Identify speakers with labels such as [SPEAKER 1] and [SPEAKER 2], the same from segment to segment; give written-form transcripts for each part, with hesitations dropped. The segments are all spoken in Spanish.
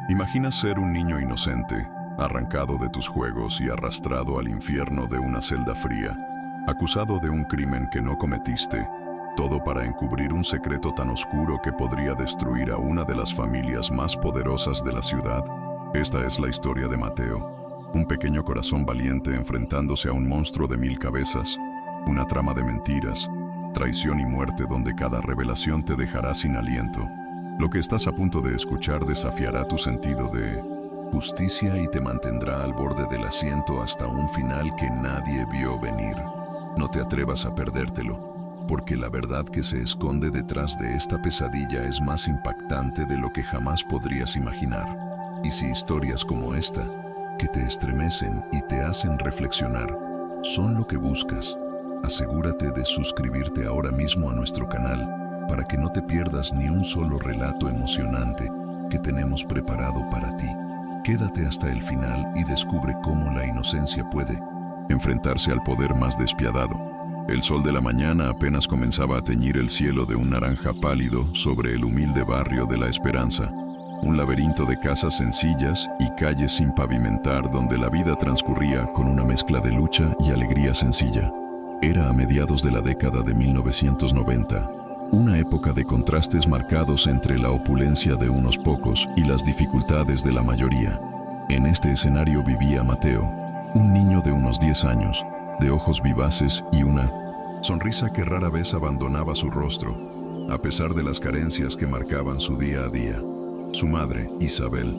[SPEAKER 1] Imagina ser un niño inocente, arrancado de tus juegos y arrastrado al infierno de una celda fría, acusado de un crimen que no cometiste, todo para encubrir un secreto tan oscuro que podría destruir a una de las familias más poderosas de la ciudad. Esta es la historia de Mateo, un pequeño corazón valiente enfrentándose a un monstruo de 1000 cabezas, una trama de mentiras, traición y muerte donde cada revelación te dejará sin aliento. Lo que estás a punto de escuchar desafiará tu sentido de justicia y te mantendrá al borde del asiento hasta un final que nadie vio venir. No te atrevas a perdértelo, porque la verdad que se esconde detrás de esta pesadilla es más impactante de lo que jamás podrías imaginar. Y si historias como esta, que te estremecen y te hacen reflexionar, son lo que buscas, asegúrate de suscribirte ahora mismo a nuestro canal para que no te pierdas ni un solo relato emocionante que tenemos preparado para ti. Quédate hasta el final y descubre cómo la inocencia puede enfrentarse al poder más despiadado. El sol de la mañana apenas comenzaba a teñir el cielo de un naranja pálido sobre el humilde barrio de La Esperanza, un laberinto de casas sencillas y calles sin pavimentar donde la vida transcurría con una mezcla de lucha y alegría sencilla. Era a mediados de la década de 1990, una época de contrastes marcados entre la opulencia de unos pocos y las dificultades de la mayoría. En este escenario vivía Mateo, un niño de unos 10 años, de ojos vivaces y una sonrisa que rara vez abandonaba su rostro, a pesar de las carencias que marcaban su día a día. Su madre, Isabel,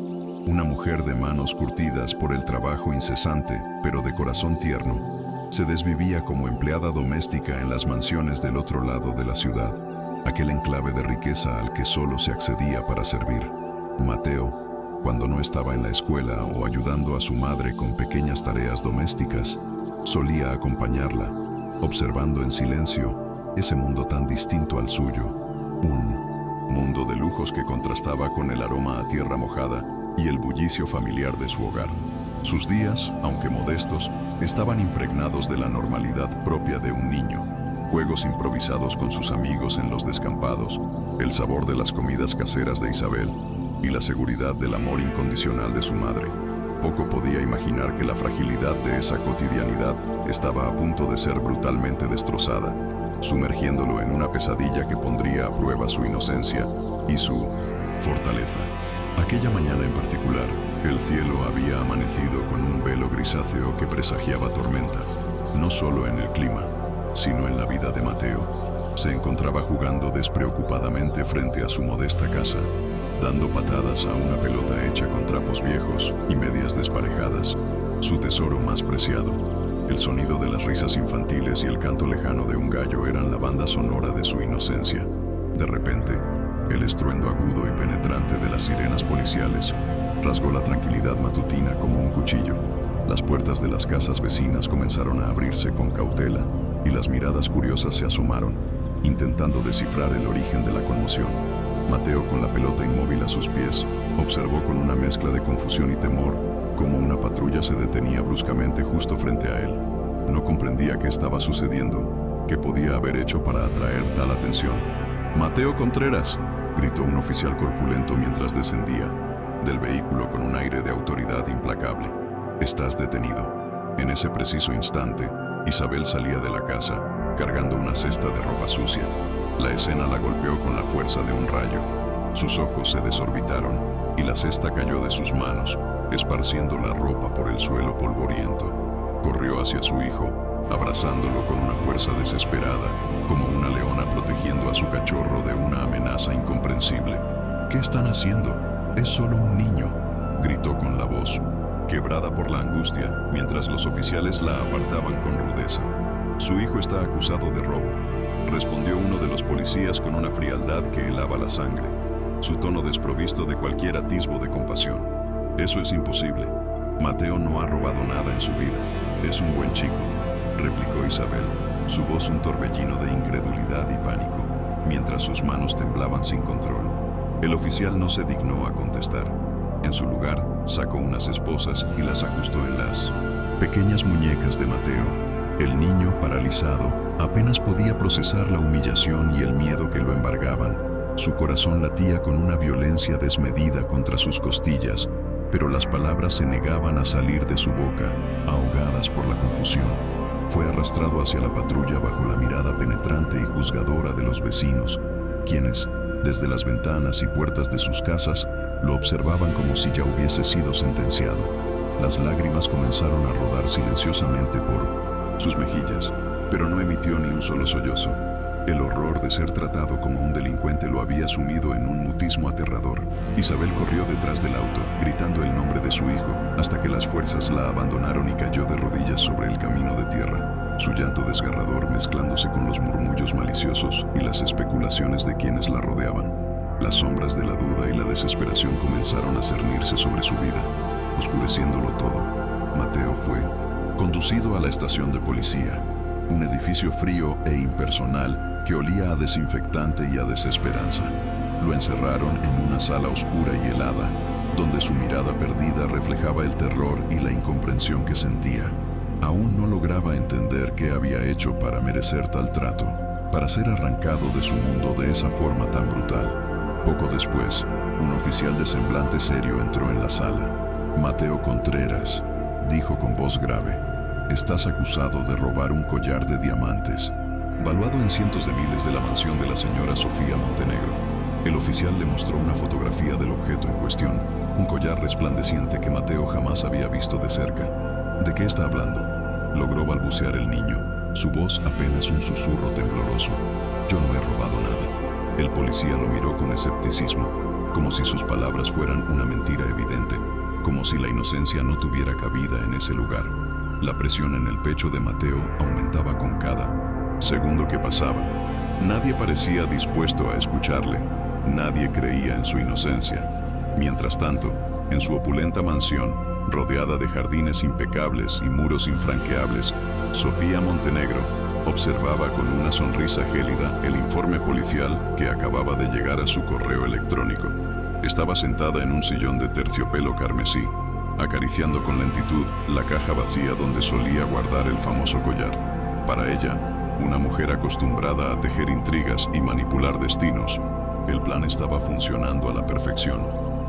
[SPEAKER 1] una mujer de manos curtidas por el trabajo incesante, pero de corazón tierno, se desvivía como empleada doméstica en las mansiones del otro lado de la ciudad, aquel enclave de riqueza al que solo se accedía para servir. Mateo, cuando no estaba en la escuela o ayudando a su madre con pequeñas tareas domésticas, solía acompañarla, observando en silencio ese mundo tan distinto al suyo, un mundo de lujos que contrastaba con el aroma a tierra mojada y el bullicio familiar de su hogar. Sus días, aunque modestos, estaban impregnados de la normalidad propia de un niño. Juegos improvisados con sus amigos en los descampados, el sabor de las comidas caseras de Isabel y la seguridad del amor incondicional de su madre. Poco podía imaginar que la fragilidad de esa cotidianidad estaba a punto de ser brutalmente destrozada, sumergiéndolo en una pesadilla que pondría a prueba su inocencia y su fortaleza. Aquella mañana en particular, el cielo había amanecido con un velo grisáceo que presagiaba tormenta, no solo en el clima, sino en la vida de Mateo. Se encontraba jugando despreocupadamente frente a su modesta casa, dando patadas a una pelota hecha con trapos viejos y medias desparejadas, su tesoro más preciado. El sonido de las risas infantiles y el canto lejano de un gallo eran la banda sonora de su inocencia. De repente, el estruendo agudo y penetrante de las sirenas policiales rasgó la tranquilidad matutina como un cuchillo. Las puertas de las casas vecinas comenzaron a abrirse con cautela y las miradas curiosas se asomaron, intentando descifrar el origen de la conmoción. Mateo, con la pelota inmóvil a sus pies, observó con una mezcla de confusión y temor cómo una patrulla se detenía bruscamente justo frente a él. No comprendía qué estaba sucediendo, qué podía haber hecho para atraer tal atención. «¡Mateo Contreras!», gritó un oficial corpulento mientras descendía del vehículo con un aire de autoridad implacable. «Estás detenido». En ese preciso instante, Isabel salía de la casa, cargando una cesta de ropa sucia. La escena la golpeó con la fuerza de un rayo. Sus ojos se desorbitaron y la cesta cayó de sus manos, esparciendo la ropa por el suelo polvoriento. Corrió hacia su hijo, abrazándolo con una fuerza desesperada, como una leona protegiendo a su cachorro de una amenaza incomprensible. «¿Qué están haciendo? Es solo un niño», gritó con la voz quebrada por la angustia, mientras los oficiales la apartaban con rudeza. «Su hijo está acusado de robo», respondió uno de los policías con una frialdad que helaba la sangre, su tono desprovisto de cualquier atisbo de compasión. «Eso es imposible. Mateo no ha robado nada en su vida. Es un buen chico», replicó Isabel, su voz un torbellino de incredulidad y pánico, mientras sus manos temblaban sin control. El oficial no se dignó a contestar. En su lugar, sacó unas esposas y las ajustó en las pequeñas muñecas de Mateo. El niño, paralizado, apenas podía procesar la humillación y el miedo que lo embargaban. Su corazón latía con una violencia desmedida contra sus costillas, pero las palabras se negaban a salir de su boca, ahogadas por la confusión. Fue arrastrado hacia la patrulla bajo la mirada penetrante y juzgadora de los vecinos, quienes, desde las ventanas y puertas de sus casas, lo observaban como si ya hubiese sido sentenciado. Las lágrimas comenzaron a rodar silenciosamente por sus mejillas, pero no emitió ni un solo sollozo. El horror de ser tratado como un delincuente lo había sumido en un mutismo aterrador. Isabel corrió detrás del auto, gritando el nombre de su hijo, hasta que las fuerzas la abandonaron y cayó de rodillas sobre el camino de tierra, su llanto desgarrador mezclándose con los murmullos maliciosos y las especulaciones de quienes la rodeaban. Las sombras de la duda y la desesperación comenzaron a cernirse sobre su vida, oscureciéndolo todo. Mateo fue conducido a la estación de policía, un edificio frío e impersonal que olía a desinfectante y a desesperanza. Lo encerraron en una sala oscura y helada, donde su mirada perdida reflejaba el terror y la incomprensión que sentía. Aún no lograba entender qué había hecho para merecer tal trato, para ser arrancado de su mundo de esa forma tan brutal. Poco después, un oficial de semblante serio entró en la sala. «Mateo Contreras», dijo con voz grave, «estás acusado de robar un collar de diamantes, valuado en cientos de miles de la mansión de la señora Sofía Montenegro». El oficial le mostró una fotografía del objeto en cuestión, un collar resplandeciente que Mateo jamás había visto de cerca. «¿De qué está hablando?», logró balbucear el niño, su voz apenas un susurro tembloroso. «Yo no he robado nada». El policía lo miró con escepticismo, como si sus palabras fueran una mentira evidente, como si la inocencia no tuviera cabida en ese lugar. La presión en el pecho de Mateo aumentaba con cada segundo que pasaba. Nadie parecía dispuesto a escucharle, nadie creía en su inocencia. Mientras tanto, en su opulenta mansión, rodeada de jardines impecables y muros infranqueables, Sofía Montenegro observaba con una sonrisa gélida el informe policial que acababa de llegar a su correo electrónico. Estaba sentada en un sillón de terciopelo carmesí, acariciando con lentitud la caja vacía donde solía guardar el famoso collar. Para ella, una mujer acostumbrada a tejer intrigas y manipular destinos, el plan estaba funcionando a la perfección.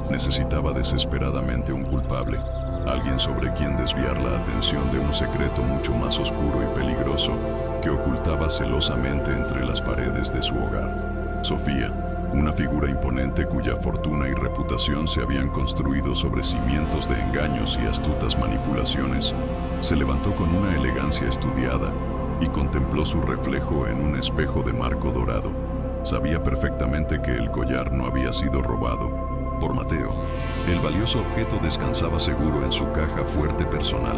[SPEAKER 1] Necesitaba desesperadamente un culpable, alguien sobre quien desviar la atención de un secreto mucho más oscuro y peligroso que ocultaba celosamente entre las paredes de su hogar. Sofía, una figura imponente cuya fortuna y reputación se habían construido sobre cimientos de engaños y astutas manipulaciones, se levantó con una elegancia estudiada y contempló su reflejo en un espejo de marco dorado. Sabía perfectamente que el collar no había sido robado por Mateo. El valioso objeto descansaba seguro en su caja fuerte personal.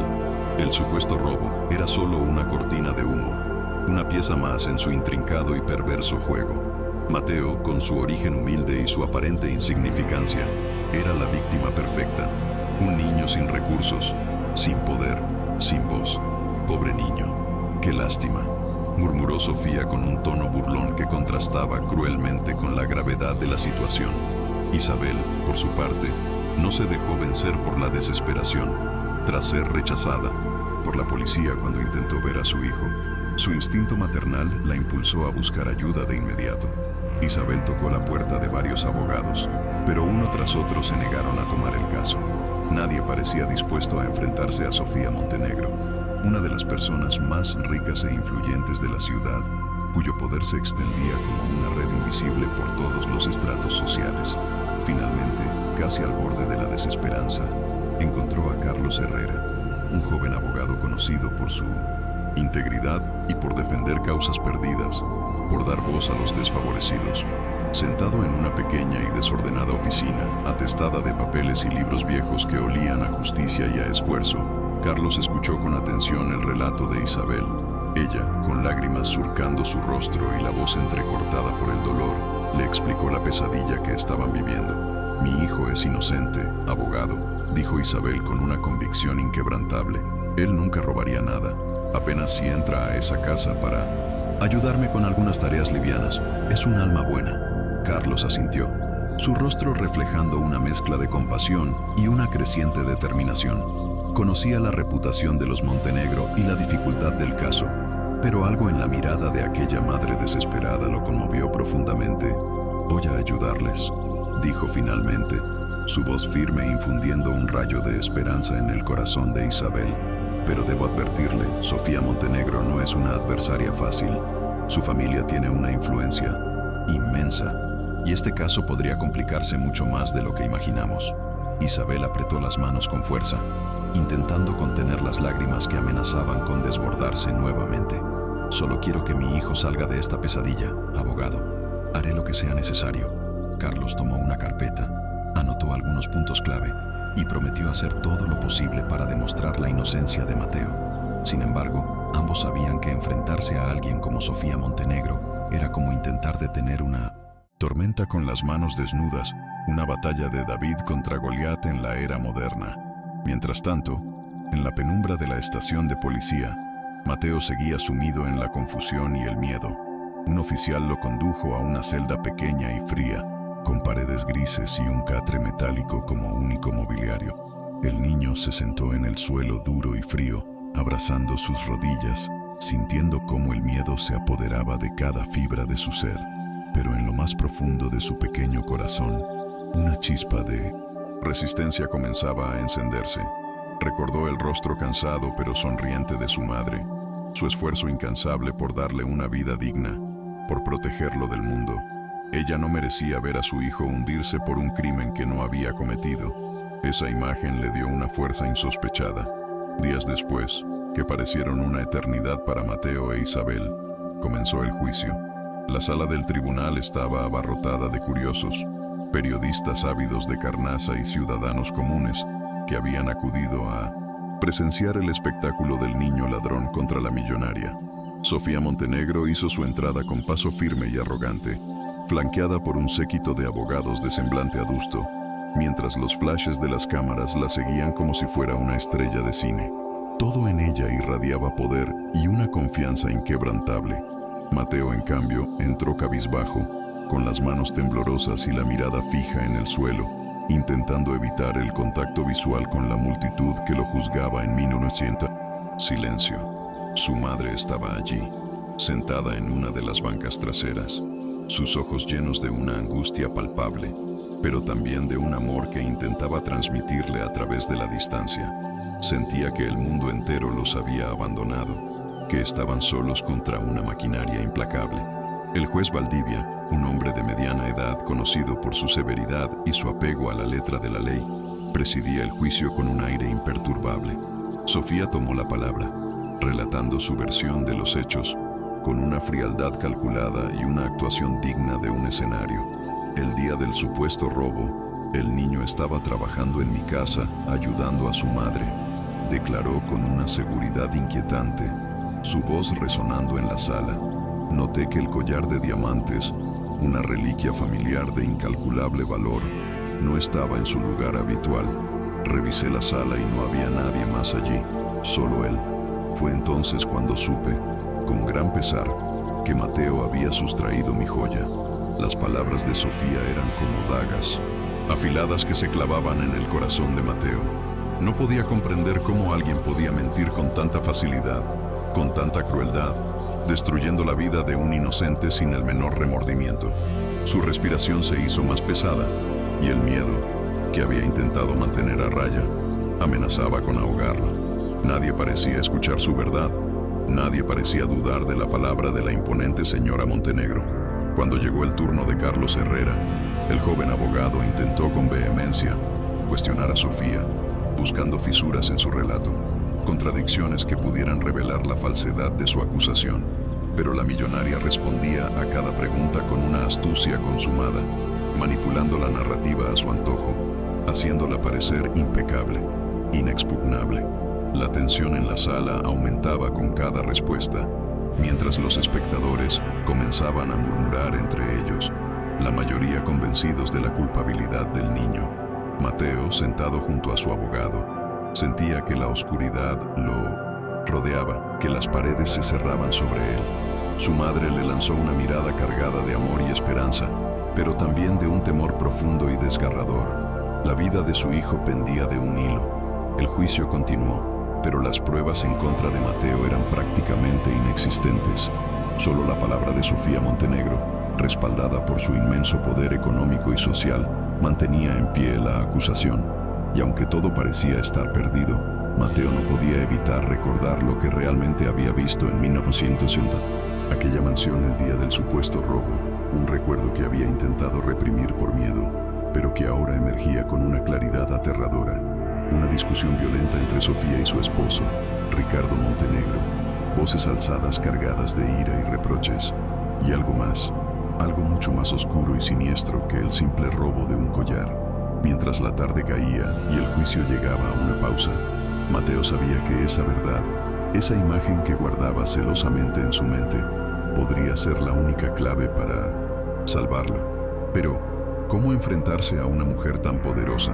[SPEAKER 1] El supuesto robo era solo una cortina de humo, una pieza más en su intrincado y perverso juego. Mateo, con su origen humilde y su aparente insignificancia, era la víctima perfecta. Un niño sin recursos, sin poder, sin voz. Pobre niño, qué lástima, murmuró Sofía con un tono burlón que contrastaba cruelmente con la gravedad de la situación. Isabel, por su parte, no se dejó vencer por la desesperación. Tras ser rechazada por la policía cuando intentó ver a su hijo, su instinto maternal la impulsó a buscar ayuda de inmediato. Isabel tocó la puerta de varios abogados, pero uno tras otro se negaron a tomar el caso. Nadie parecía dispuesto a enfrentarse a Sofía Montenegro, una de las personas más ricas e influyentes de la ciudad, cuyo poder se extendía como una red invisible por todos los estratos sociales. Finalmente, casi al borde de la desesperanza, encontró a Carlos Herrera, un joven abogado conocido por su integridad y por defender causas perdidas, por dar voz a los desfavorecidos. Sentado en una pequeña y desordenada oficina, atestada de papeles y libros viejos que olían a justicia y a esfuerzo, Carlos escuchó con atención el relato de Isabel. Ella, con lágrimas surcando su rostro y la voz entrecortada por el dolor, le explicó la pesadilla que estaban viviendo. «Mi hijo es inocente, abogado», dijo Isabel con una convicción inquebrantable. «Él nunca robaría nada, apenas si entra a esa casa para ayudarme con algunas tareas livianas. Es un alma buena». Carlos asintió, su rostro reflejando una mezcla de compasión y una creciente determinación. Conocía la reputación de los Montenegro y la dificultad del caso, pero algo en la mirada de aquella madre desesperada lo conmovió profundamente. Voy a ayudarles, dijo finalmente, su voz firme infundiendo un rayo de esperanza en el corazón de Isabel. Pero debo advertirle, Sofía Montenegro no es una adversaria fácil. Su familia tiene una influencia inmensa, y este caso podría complicarse mucho más de lo que imaginamos. Isabel apretó las manos con fuerza, intentando contener las lágrimas que amenazaban con desbordarse nuevamente. Solo quiero que mi hijo salga de esta pesadilla, abogado. Haré lo que sea necesario. Carlos tomó una carpeta, anotó algunos puntos clave y prometió hacer todo lo posible para demostrar la inocencia de Mateo. Sin embargo, ambos sabían que enfrentarse a alguien como Sofía Montenegro era como intentar detener una tormenta con las manos desnudas, una batalla de David contra Goliat en la era moderna. Mientras tanto, en la penumbra de la estación de policía, Mateo seguía sumido en la confusión y el miedo. Un oficial lo condujo a una celda pequeña y fría, con paredes grises y un catre metálico como único mobiliario. El niño se sentó en el suelo duro y frío, abrazando sus rodillas, sintiendo cómo el miedo se apoderaba de cada fibra de su ser. Pero en lo más profundo de su pequeño corazón, una chispa de resistencia comenzaba a encenderse. Recordó el rostro cansado pero sonriente de su madre, su esfuerzo incansable por darle una vida digna, por protegerlo del mundo. Ella no merecía ver a su hijo hundirse por un crimen que no había cometido. Esa imagen le dio una fuerza insospechada. Días después, que parecieron una eternidad para Mateo e Isabel, comenzó el juicio. La sala del tribunal estaba abarrotada de curiosos, periodistas ávidos de carnaza y ciudadanos comunes que habían acudido a presenciar el espectáculo del niño ladrón contra la millonaria. Sofía Montenegro hizo su entrada con paso firme y arrogante, flanqueada por un séquito de abogados de semblante adusto, mientras los flashes de las cámaras la seguían como si fuera una estrella de cine. Todo en ella irradiaba poder y una confianza inquebrantable. Mateo, en cambio, entró cabizbajo, con las manos temblorosas y la mirada fija en el suelo, intentando evitar el contacto visual con la multitud que lo juzgaba en 1900. Silencio. Su madre estaba allí, sentada en una de las bancas traseras, sus ojos llenos de una angustia palpable, pero también de un amor que intentaba transmitirle a través de la distancia. Sentía que el mundo entero los había abandonado, que estaban solos contra una maquinaria implacable. El juez Valdivia, un hombre de mediana edad conocido por su severidad y su apego a la letra de la ley, presidía el juicio con un aire imperturbable. Sofía tomó la palabra, relatando su versión de los hechos, con una frialdad calculada y una actuación digna de un escenario. El día del supuesto robo, el niño estaba trabajando en mi casa, ayudando a su madre, declaró con una seguridad inquietante, su voz resonando en la sala. Noté que el collar de diamantes, una reliquia familiar de incalculable valor, no estaba en su lugar habitual. Revisé la sala y no había nadie más allí, solo él. Fue entonces cuando supe, con gran pesar, que Mateo había sustraído mi joya. Las palabras de Sofía eran como dagas, afiladas que se clavaban en el corazón de Mateo. No podía comprender cómo alguien podía mentir con tanta facilidad, con tanta crueldad, destruyendo la vida de un inocente sin el menor remordimiento. Su respiración se hizo más pesada y el miedo, que había intentado mantener a raya, amenazaba con ahogarlo. Nadie parecía escuchar su verdad. Nadie parecía dudar de la palabra de la imponente señora Montenegro. Cuando llegó el turno de Carlos Herrera, el joven abogado intentó con vehemencia cuestionar a Sofía, buscando fisuras en su relato, contradicciones que pudieran revelar la falsedad de su acusación. Pero la millonaria respondía a cada pregunta con una astucia consumada, manipulando la narrativa a su antojo, haciéndola parecer impecable, inexpugnable. La tensión en la sala aumentaba con cada respuesta, mientras los espectadores comenzaban a murmurar entre ellos, la mayoría convencidos de la culpabilidad del niño. Mateo, sentado junto a su abogado, sentía que la oscuridad lo rodeaba, que las paredes se cerraban sobre él. Su madre le lanzó una mirada cargada de amor y esperanza, pero también de un temor profundo y desgarrador. La vida de su hijo pendía de un hilo. El juicio continuó, pero las pruebas en contra de Mateo eran prácticamente inexistentes. Solo la palabra de Sofía Montenegro, respaldada por su inmenso poder económico y social, mantenía en pie la acusación. Y aunque todo parecía estar perdido, Mateo no podía evitar recordar lo que realmente había visto en 1960. Aquella mansión el día del supuesto robo, un recuerdo que había intentado reprimir por miedo, pero que ahora emergía con una claridad aterradora. Una discusión violenta entre Sofía y su esposo, Ricardo Montenegro, voces alzadas cargadas de ira y reproches, y algo más, algo mucho más oscuro y siniestro que el simple robo de un collar. Mientras la tarde caía y el juicio llegaba a una pausa, Mateo sabía que esa verdad, esa imagen que guardaba celosamente en su mente, podría ser la única clave para salvarlo. Pero, ¿cómo enfrentarse a una mujer tan poderosa,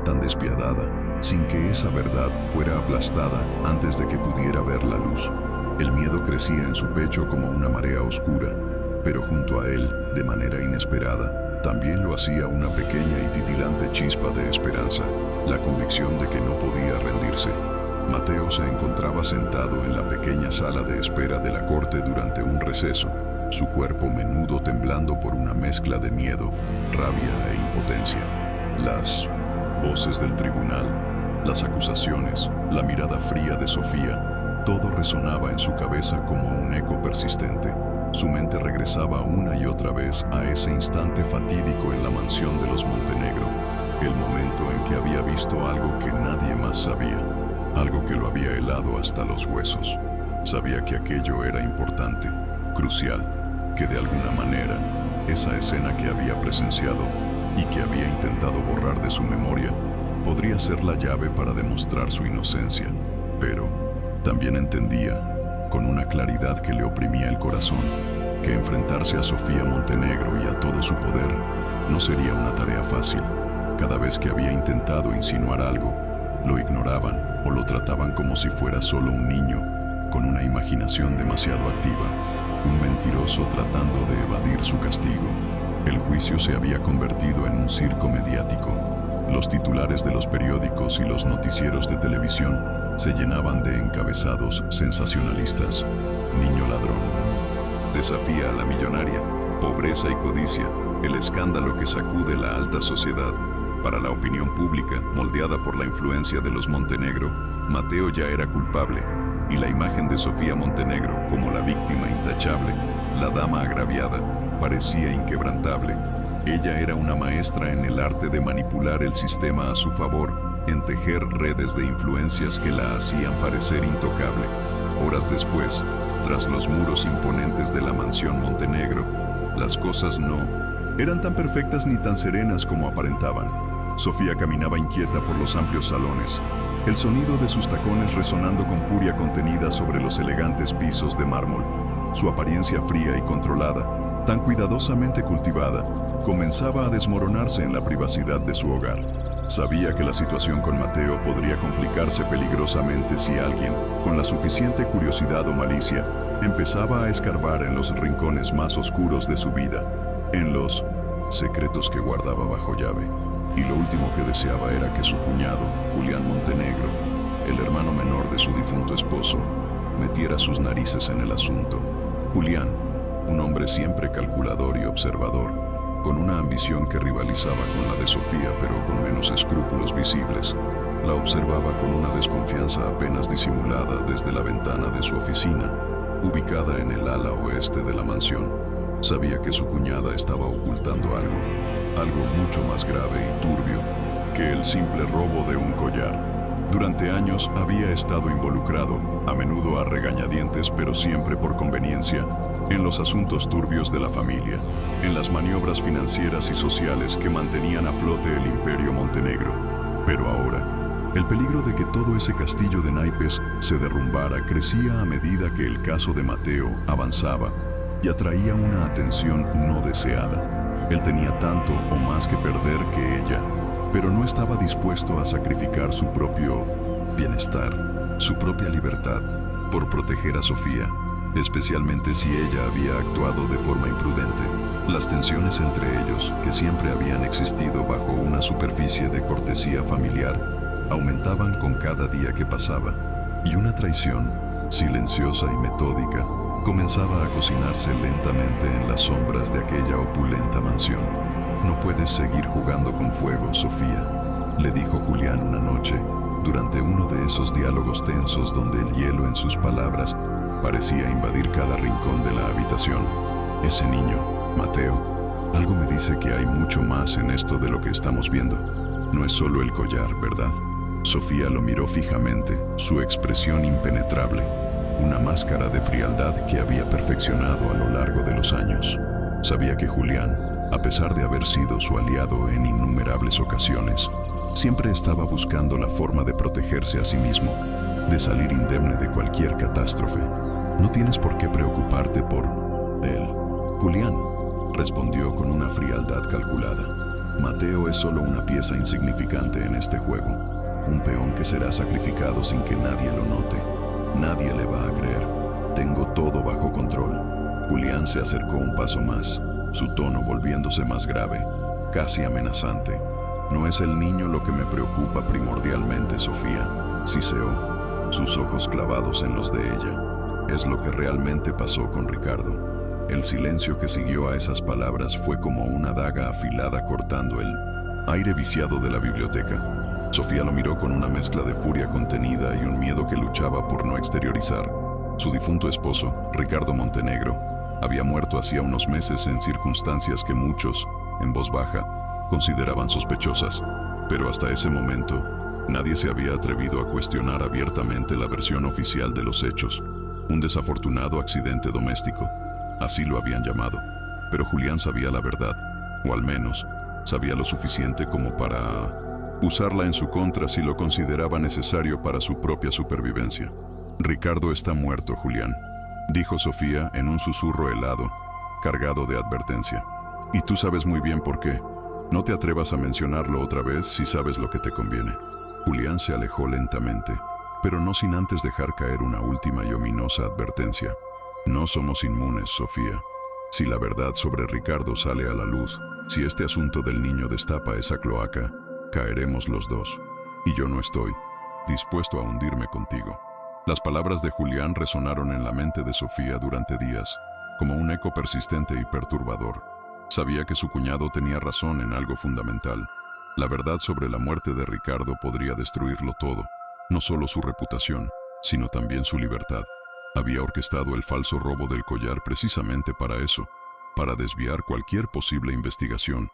[SPEAKER 1] tan despiadada, sin que esa verdad fuera aplastada antes de que pudiera ver la luz? El miedo crecía en su pecho como una marea oscura, pero junto a él, de manera inesperada, también lo hacía una pequeña y titilante chispa de esperanza, la convicción de que no podía rendirse. Mateo se encontraba sentado en la pequeña sala de espera de la corte durante un receso, su cuerpo menudo temblando por una mezcla de miedo, rabia e impotencia. Las voces del tribunal, las acusaciones, la mirada fría de Sofía, todo resonaba en su cabeza como un eco persistente. Su mente regresaba una y otra vez a ese instante fatídico en la mansión de los Montenegro, el momento en que había visto algo que nadie más sabía, algo que lo había helado hasta los huesos. Sabía que aquello era importante, crucial, que de alguna manera, esa escena que había presenciado y que había intentado borrar de su memoria, podría ser la llave para demostrar su inocencia. Pero también entendía, con una claridad que le oprimía el corazón, que enfrentarse a Sofía Montenegro y a todo su poder no sería una tarea fácil. Cada vez que había intentado insinuar algo, lo ignoraban o lo trataban como si fuera solo un niño, con una imaginación demasiado activa, un mentiroso tratando de evadir su castigo. El juicio se había convertido en un circo mediático. Los titulares de los periódicos y los noticieros de televisión se llenaban de encabezados sensacionalistas. Niño ladrón. Desafía a la millonaria. Pobreza y codicia. El escándalo que sacude la alta sociedad. Para la opinión pública, moldeada por la influencia de los Montenegro, Mateo ya era culpable, y la imagen de Sofía Montenegro como la víctima intachable, la dama agraviada, parecía inquebrantable. Ella era una maestra en el arte de manipular el sistema a su favor, en tejer redes de influencias que la hacían parecer intocable. Horas después, tras los muros imponentes de la mansión Montenegro, las cosas no eran tan perfectas ni tan serenas como aparentaban. Sofía caminaba inquieta por los amplios salones, el sonido de sus tacones resonando con furia contenida sobre los elegantes pisos de mármol. Su apariencia fría y controlada, tan cuidadosamente cultivada, comenzaba a desmoronarse en la privacidad de su hogar. Sabía que la situación con Mateo podría complicarse peligrosamente si alguien, con la suficiente curiosidad o malicia, empezaba a escarbar en los rincones más oscuros de su vida, en los secretos que guardaba bajo llave. Y lo último que deseaba era que su cuñado, Julián Montenegro, el hermano menor de su difunto esposo, metiera sus narices en el asunto. Julián, un hombre siempre calculador y observador, con una ambición que rivalizaba con la de Sofía pero con menos escrúpulos visibles, la observaba con una desconfianza apenas disimulada desde la ventana de su oficina, ubicada en el ala oeste de la mansión. Sabía que su cuñada estaba ocultando algo mucho más grave y turbio que el simple robo de un collar. Durante años había estado involucrado, a menudo a regañadientes pero siempre por conveniencia, en los asuntos turbios de la familia, en las maniobras financieras y sociales que mantenían a flote el imperio Montenegro. Pero ahora, el peligro de que todo ese castillo de naipes se derrumbara crecía a medida que el caso de Mateo avanzaba y atraía una atención no deseada. Él tenía tanto o más que perder que ella, pero no estaba dispuesto a sacrificar su propio bienestar, su propia libertad, por proteger a Sofía, especialmente si ella había actuado de forma imprudente. Las tensiones entre ellos, que siempre habían existido bajo una superficie de cortesía familiar, aumentaban con cada día que pasaba, y una traición, silenciosa y metódica, comenzaba a cocinarse lentamente en las sombras de aquella opulenta mansión. «No puedes seguir jugando con fuego, Sofía», le dijo Julián una noche, durante uno de esos diálogos tensos donde el hielo en sus palabras parecía invadir cada rincón de la habitación. «Ese niño, Mateo, algo me dice que hay mucho más en esto de lo que estamos viendo. No es solo el collar, ¿verdad?». Sofía lo miró fijamente, su expresión impenetrable, una máscara de frialdad que había perfeccionado a lo largo de los años. Sabía que Julián, a pesar de haber sido su aliado en innumerables ocasiones, siempre estaba buscando la forma de protegerse a sí mismo, de salir indemne de cualquier catástrofe. «No tienes por qué preocuparte por él, Julián», respondió con una frialdad calculada. «Mateo es solo una pieza insignificante en este juego, un peón que será sacrificado sin que nadie lo note. Nadie le va a creer. Tengo todo bajo control». Julián se acercó un paso más, su tono volviéndose más grave, casi amenazante. «No es el niño lo que me preocupa primordialmente, Sofía», siseó, sus ojos clavados en los de ella. «Es lo que realmente pasó con Ricardo». El silencio que siguió a esas palabras fue como una daga afilada cortando el aire viciado de la biblioteca. Sofía lo miró con una mezcla de furia contenida y un miedo que luchaba por no exteriorizar. Su difunto esposo, Ricardo Montenegro, había muerto hacía unos meses en circunstancias que muchos, en voz baja, consideraban sospechosas, pero hasta ese momento nadie se había atrevido a cuestionar abiertamente la versión oficial de los hechos. Un desafortunado accidente doméstico, así lo habían llamado, pero Julián sabía la verdad, o al menos sabía lo suficiente como para usarla en su contra si lo consideraba necesario para su propia supervivencia. «Ricardo está muerto, Julián», dijo Sofía en un susurro helado, cargado de advertencia. «Y tú sabes muy bien por qué. No te atrevas a mencionarlo otra vez si sabes lo que te conviene». Julián se alejó lentamente, pero no sin antes dejar caer una última y ominosa advertencia. «No somos inmunes, Sofía. Si la verdad sobre Ricardo sale a la luz, si este asunto del niño destapa esa cloaca, caeremos los dos. Y yo no estoy dispuesto a hundirme contigo». Las palabras de Julián resonaron en la mente de Sofía durante días, como un eco persistente y perturbador. Sabía que su cuñado tenía razón en algo fundamental. La verdad sobre la muerte de Ricardo podría destruirlo todo, no solo su reputación, sino también su libertad. Había orquestado el falso robo del collar precisamente para eso, para desviar cualquier posible investigación,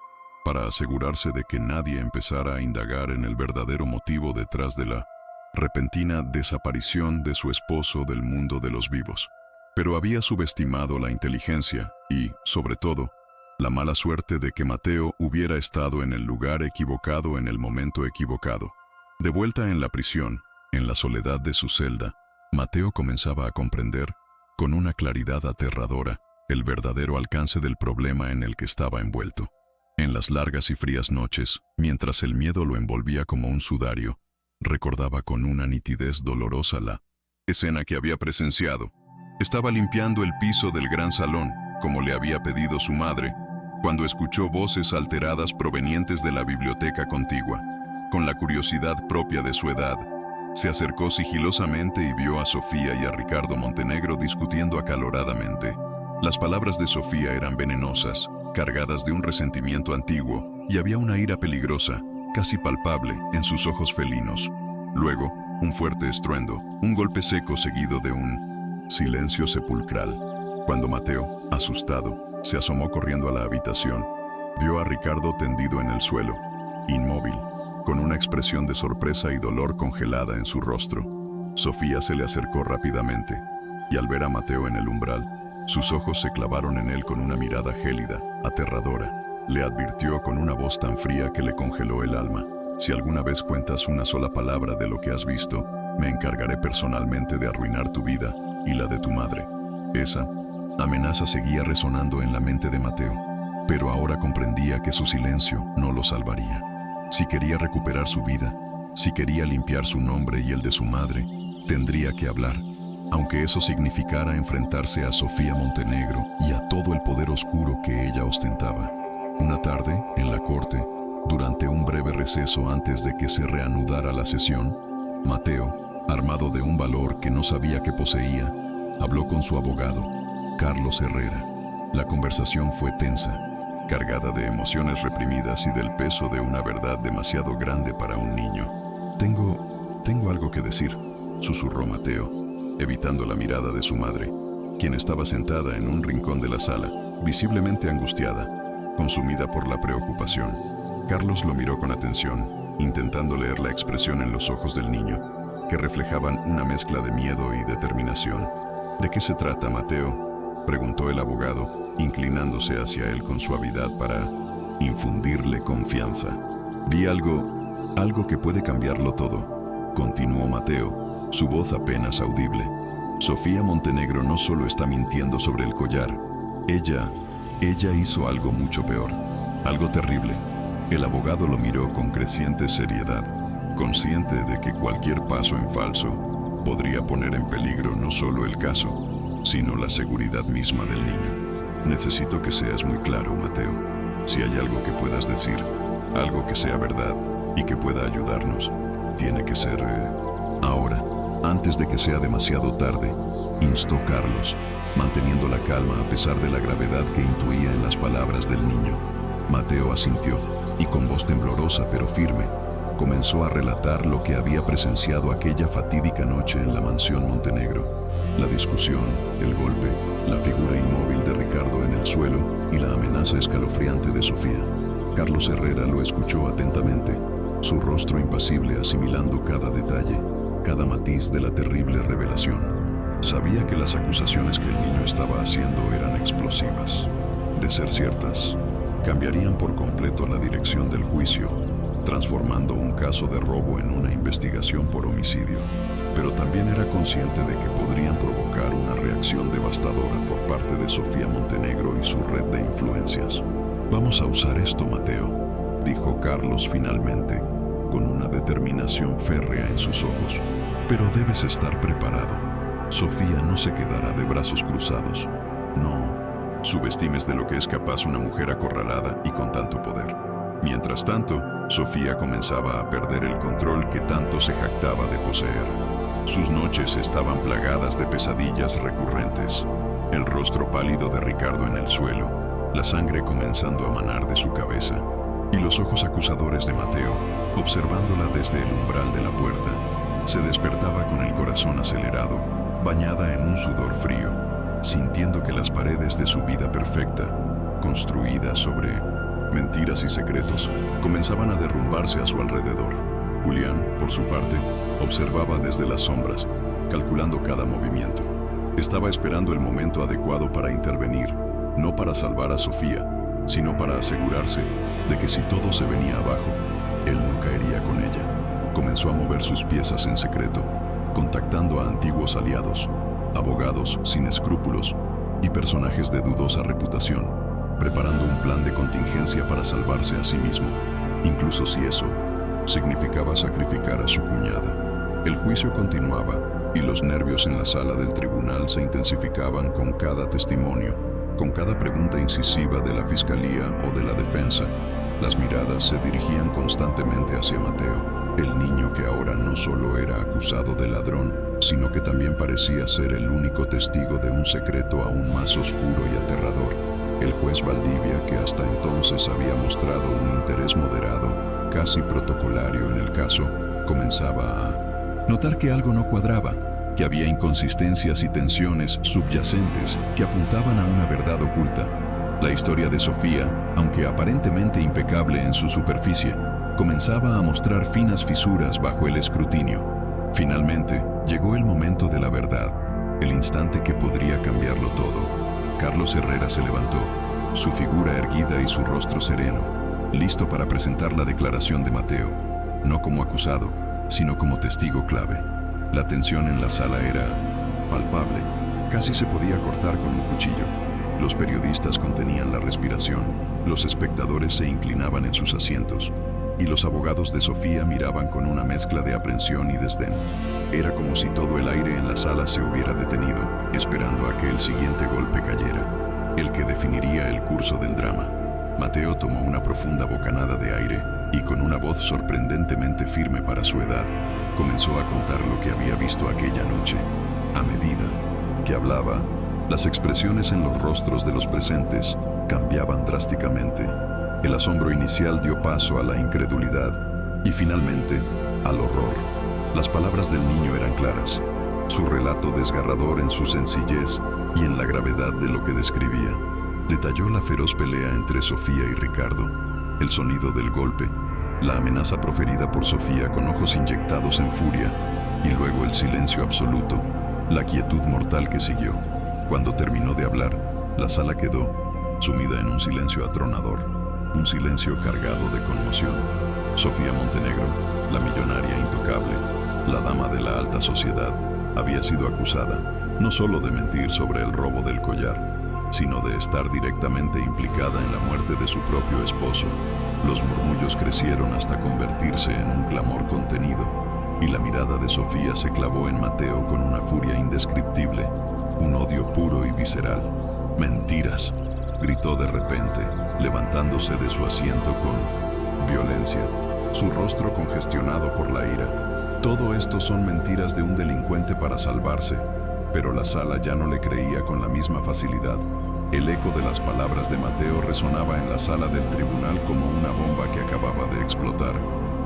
[SPEAKER 1] para asegurarse de que nadie empezara a indagar en el verdadero motivo detrás de la repentina desaparición de su esposo del mundo de los vivos. Pero había subestimado la inteligencia y, sobre todo, la mala suerte de que Mateo hubiera estado en el lugar equivocado en el momento equivocado. De vuelta en la prisión, en la soledad de su celda, Mateo comenzaba a comprender, con una claridad aterradora, el verdadero alcance del problema en el que estaba envuelto. En las largas y frías noches, mientras el miedo lo envolvía como un sudario, recordaba con una nitidez dolorosa la escena que había presenciado. Estaba limpiando el piso del gran salón, como le había pedido su madre, cuando escuchó voces alteradas provenientes de la biblioteca contigua. Con la curiosidad propia de su edad, se acercó sigilosamente y vio a Sofía y a Ricardo Montenegro discutiendo acaloradamente. Las palabras de Sofía eran venenosas, cargadas de un resentimiento antiguo, y había una ira peligrosa, casi palpable, en sus ojos felinos. Luego, un fuerte estruendo, un golpe seco seguido de un silencio sepulcral. Cuando Mateo, asustado, se asomó corriendo a la habitación, vio a Ricardo tendido en el suelo, inmóvil, con una expresión de sorpresa y dolor congelada en su rostro. Sofía se le acercó rápidamente, y al ver a Mateo en el umbral, sus ojos se clavaron en él con una mirada gélida, aterradora. Le advirtió con una voz tan fría que le congeló el alma: «Si alguna vez cuentas una sola palabra de lo que has visto, me encargaré personalmente de arruinar tu vida y la de tu madre». Esa amenaza seguía resonando en la mente de Mateo, pero ahora comprendía que su silencio no lo salvaría. Si quería recuperar su vida, si quería limpiar su nombre y el de su madre, tendría que hablar, aunque eso significara enfrentarse a Sofía Montenegro y a todo el poder oscuro que ella ostentaba. Una tarde, en la corte, durante un breve receso antes de que se reanudara la sesión, Mateo, armado de un valor que no sabía que poseía, habló con su abogado. Carlos Herrera. La conversación fue tensa, cargada de emociones reprimidas y del peso de una verdad demasiado grande para un niño. Tengo algo que decir, susurró Mateo, evitando la mirada de su madre, quien estaba sentada en un rincón de la sala, visiblemente angustiada, consumida por la preocupación. Carlos lo miró con atención, intentando leer la expresión en los ojos del niño, que reflejaban una mezcla de miedo y determinación. ¿De qué se trata, Mateo?, preguntó el abogado, inclinándose hacia él con suavidad para infundirle confianza. Vi algo que puede cambiarlo todo, continuó Mateo, su voz apenas audible. Sofía Montenegro no solo está mintiendo sobre el collar, ella hizo algo mucho peor, algo terrible. El abogado lo miró con creciente seriedad, consciente de que cualquier paso en falso podría poner en peligro no solo el caso, sino la seguridad misma del niño. Necesito que seas muy claro, Mateo. Si hay algo que puedas decir, algo que sea verdad y que pueda ayudarnos, tiene que ser ahora, antes de que sea demasiado tarde, instó Carlos, manteniendo la calma a pesar de la gravedad que intuía en las palabras del niño. Mateo asintió y con voz temblorosa pero firme, comenzó a relatar lo que había presenciado aquella fatídica noche en la mansión Montenegro. La discusión, el golpe, la figura inmóvil de Ricardo en el suelo y la amenaza escalofriante de Sofía. Carlos Herrera lo escuchó atentamente, su rostro impasible asimilando cada detalle, cada matiz de la terrible revelación. Sabía que las acusaciones que el niño estaba haciendo eran explosivas. De ser ciertas, cambiarían por completo la dirección del juicio, transformando un caso de robo en una investigación por homicidio. Pero también era consciente de que podrían provocar una reacción devastadora por parte de Sofía Montenegro y su red de influencias. Vamos a usar esto, Mateo, dijo Carlos finalmente, con una determinación férrea en sus ojos. Pero debes estar preparado. Sofía no se quedará de brazos cruzados. No subestimes de lo que es capaz una mujer acorralada y con tanto poder. Mientras tanto, Sofía comenzaba a perder el control que tanto se jactaba de poseer. Sus noches estaban plagadas de pesadillas recurrentes, el rostro pálido de Ricardo en el suelo, la sangre comenzando a manar de su cabeza, y los ojos acusadores de Mateo, observándola desde el umbral de la puerta. Se despertaba con el corazón acelerado, bañada en un sudor frío, sintiendo que las paredes de su vida perfecta, construida sobre mentiras y secretos, comenzaban a derrumbarse a su alrededor. Julián, por su parte, observaba desde las sombras, calculando cada movimiento. Estaba esperando el momento adecuado para intervenir, no para salvar a Sofía, sino para asegurarse de que si todo se venía abajo, él no caería con ella. Comenzó a mover sus piezas en secreto, contactando a antiguos aliados, abogados sin escrúpulos y personajes de dudosa reputación, preparando un plan de contingencia para salvarse a sí mismo, incluso si eso significaba sacrificar a su cuñada. El juicio continuaba y los nervios en la sala del tribunal se intensificaban con cada testimonio, con cada pregunta incisiva de la fiscalía o de la defensa. Las miradas se dirigían constantemente hacia Mateo, el niño que ahora no solo era acusado de ladrón, sino que también parecía ser el único testigo de un secreto aún más oscuro y aterrador. El juez Valdivia, que hasta entonces había mostrado un interés moderado, casi protocolario en el caso, comenzaba a notar que algo no cuadraba, que había inconsistencias y tensiones subyacentes que apuntaban a una verdad oculta. La historia de Sofía, aunque aparentemente impecable en su superficie, comenzaba a mostrar finas fisuras bajo el escrutinio. Finalmente, llegó el momento de la verdad, el instante que podría cambiarlo todo. Carlos Herrera se levantó, su figura erguida y su rostro sereno, listo para presentar la declaración de Mateo, no como acusado, sino como testigo clave. La tensión en la sala era palpable, casi se podía cortar con un cuchillo. Los periodistas contenían la respiración, los espectadores se inclinaban en sus asientos, y los abogados de Sofía miraban con una mezcla de aprensión y desdén. Era como si todo el aire en la sala se hubiera detenido, esperando a que el siguiente golpe cayera, el que definiría el curso del drama. Mateo tomó una profunda bocanada de aire y con una voz sorprendentemente firme para su edad, comenzó a contar lo que había visto aquella noche. A medida que hablaba, Las expresiones en los rostros de los presentes cambiaban drásticamente. El asombro inicial dio paso a la incredulidad y finalmente al horror. Las palabras del niño eran claras, su relato desgarrador en su sencillez y en la gravedad de lo que describía. Detalló la feroz pelea entre Sofía y Ricardo, el sonido del golpe, la amenaza proferida por Sofía con ojos inyectados en furia y luego el silencio absoluto, la quietud mortal que siguió. Cuando terminó de hablar, la sala quedó sumida en un silencio atronador, un silencio cargado de conmoción. Sofía Montenegro, la millonaria intocable, la dama de la alta sociedad, había sido acusada no solo de mentir sobre el robo del collar, sino de estar directamente implicada en la muerte de su propio esposo. Los murmullos crecieron hasta convertirse en un clamor contenido, y la mirada de Sofía se clavó en Mateo con una furia indescriptible, un odio puro y visceral. «¡Mentiras!», gritó de repente, levantándose de su asiento con violencia, su rostro congestionado por la ira. Todo esto son mentiras de un delincuente para salvarse. Pero la sala ya no le creía con la misma facilidad. El eco de las palabras de Mateo resonaba en la sala del tribunal como una bomba que acababa de explotar,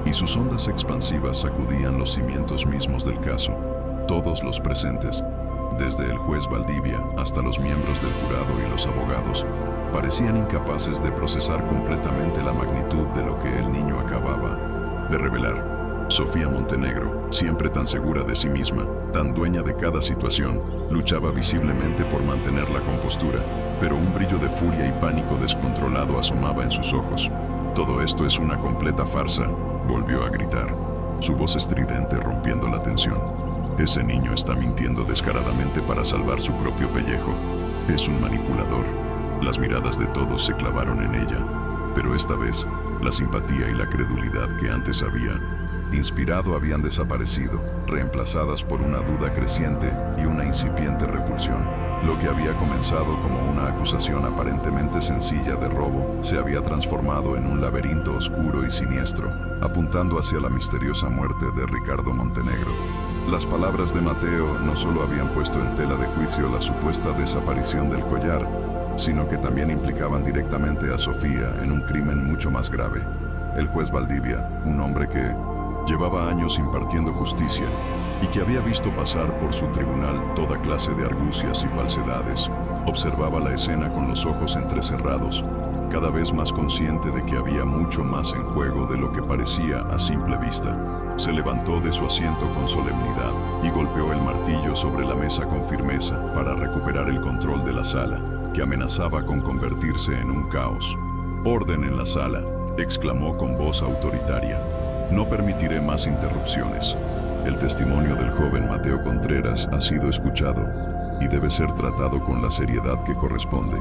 [SPEAKER 1] y sus ondas expansivas sacudían los cimientos mismos del caso. Todos los presentes, desde el juez Valdivia hasta los miembros del jurado y los abogados, parecían incapaces de procesar completamente la magnitud de lo que el niño acababa de revelar. Sofía Montenegro, siempre tan segura de sí misma, tan dueña de cada situación, luchaba visiblemente por mantener la compostura, pero un brillo de furia y pánico descontrolado asomaba en sus ojos. «Todo esto es una completa farsa», volvió a gritar, su voz estridente rompiendo la tensión. «Ese niño está mintiendo descaradamente para salvar su propio pellejo. Es un manipulador». Las miradas de todos se clavaron en ella, pero esta vez, la simpatía y la credulidad que antes había inspirado habían desaparecido, reemplazadas por una duda creciente y una incipiente repulsión. Lo que había comenzado como una acusación aparentemente sencilla de robo se había transformado en un laberinto oscuro y siniestro, apuntando hacia la misteriosa muerte de Ricardo Montenegro. Las palabras de Mateo no solo habían puesto en tela de juicio la supuesta desaparición del collar, sino que también implicaban directamente a Sofía en un crimen mucho más grave. El juez Valdivia, un hombre que llevaba años impartiendo justicia y que había visto pasar por su tribunal toda clase de argucias y falsedades, observaba la escena con los ojos entrecerrados, cada vez más consciente de que había mucho más en juego de lo que parecía a simple vista. Se levantó de su asiento con solemnidad y golpeó el martillo sobre la mesa con firmeza para recuperar el control de la sala, que amenazaba con convertirse en un caos. «Orden en la sala», exclamó con voz autoritaria. «No permitiré más interrupciones. El testimonio del joven Mateo Contreras ha sido escuchado y debe ser tratado con la seriedad que corresponde.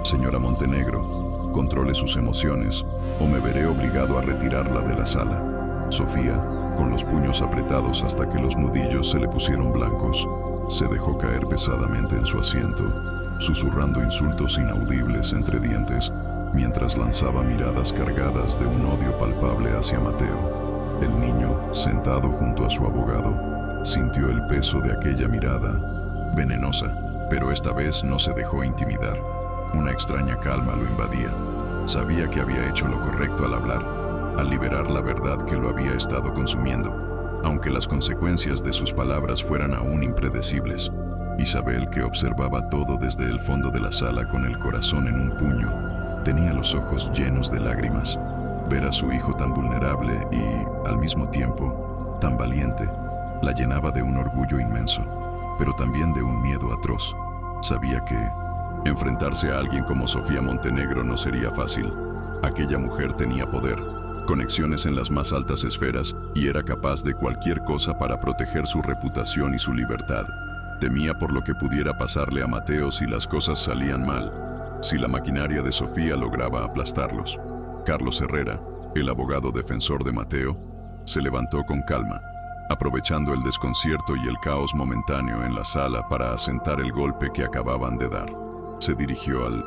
[SPEAKER 1] Señora Montenegro, controle sus emociones o me veré obligado a retirarla de la sala». Sofía, con los puños apretados hasta que los nudillos se le pusieron blancos, se dejó caer pesadamente en su asiento, susurrando insultos inaudibles entre dientes, mientras lanzaba miradas cargadas de un odio palpable hacia Mateo. El niño, sentado junto a su abogado, sintió el peso de aquella mirada, venenosa, pero esta vez no se dejó intimidar. Una extraña calma lo invadía. Sabía que había hecho lo correcto al hablar, al liberar la verdad que lo había estado consumiendo, aunque las consecuencias de sus palabras fueran aún impredecibles. Isabel, que observaba todo desde el fondo de la sala con el corazón en un puño, tenía los ojos llenos de lágrimas. Ver a su hijo tan vulnerable y, al mismo tiempo, tan valiente, la llenaba de un orgullo inmenso, pero también de un miedo atroz. Sabía que enfrentarse a alguien como Sofía Montenegro no sería fácil. Aquella mujer tenía poder, conexiones en las más altas esferas y era capaz de cualquier cosa para proteger su reputación y su libertad. Temía por lo que pudiera pasarle a Mateo si las cosas salían mal, si la maquinaria de Sofía lograba aplastarlos. Carlos Herrera, el abogado defensor de Mateo, se levantó con calma, aprovechando el desconcierto y el caos momentáneo en la sala para asentar el golpe que acababan de dar. Se dirigió al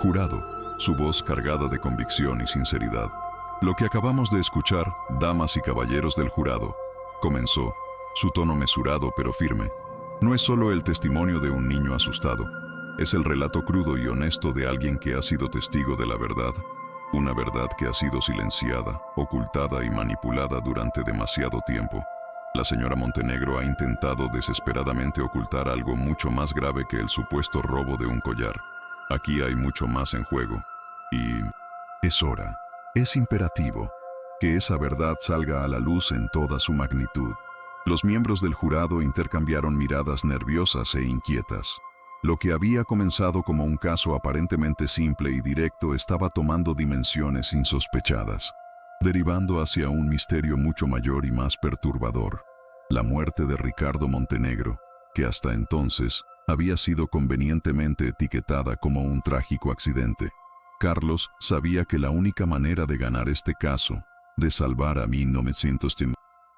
[SPEAKER 1] jurado, su voz cargada de convicción y sinceridad. «Lo que acabamos de escuchar, damas y caballeros del jurado», comenzó, su tono mesurado pero firme, «no es solo el testimonio de un niño asustado. Es el relato crudo y honesto de alguien que ha sido testigo de la verdad, una verdad que ha sido silenciada, ocultada y manipulada durante demasiado tiempo. La señora Montenegro ha intentado desesperadamente ocultar algo mucho más grave que el supuesto robo de un collar. Aquí hay mucho más en juego. Y es hora, es imperativo, que esa verdad salga a la luz en toda su magnitud. Los miembros del jurado intercambiaron miradas nerviosas e inquietas. Lo que había comenzado como un caso aparentemente simple y directo estaba tomando dimensiones insospechadas, derivando hacia un misterio mucho mayor y más perturbador: la muerte de Ricardo Montenegro, que hasta entonces había sido convenientemente etiquetada como un trágico accidente. Carlos sabía que la única manera de ganar este caso, de salvar a 1900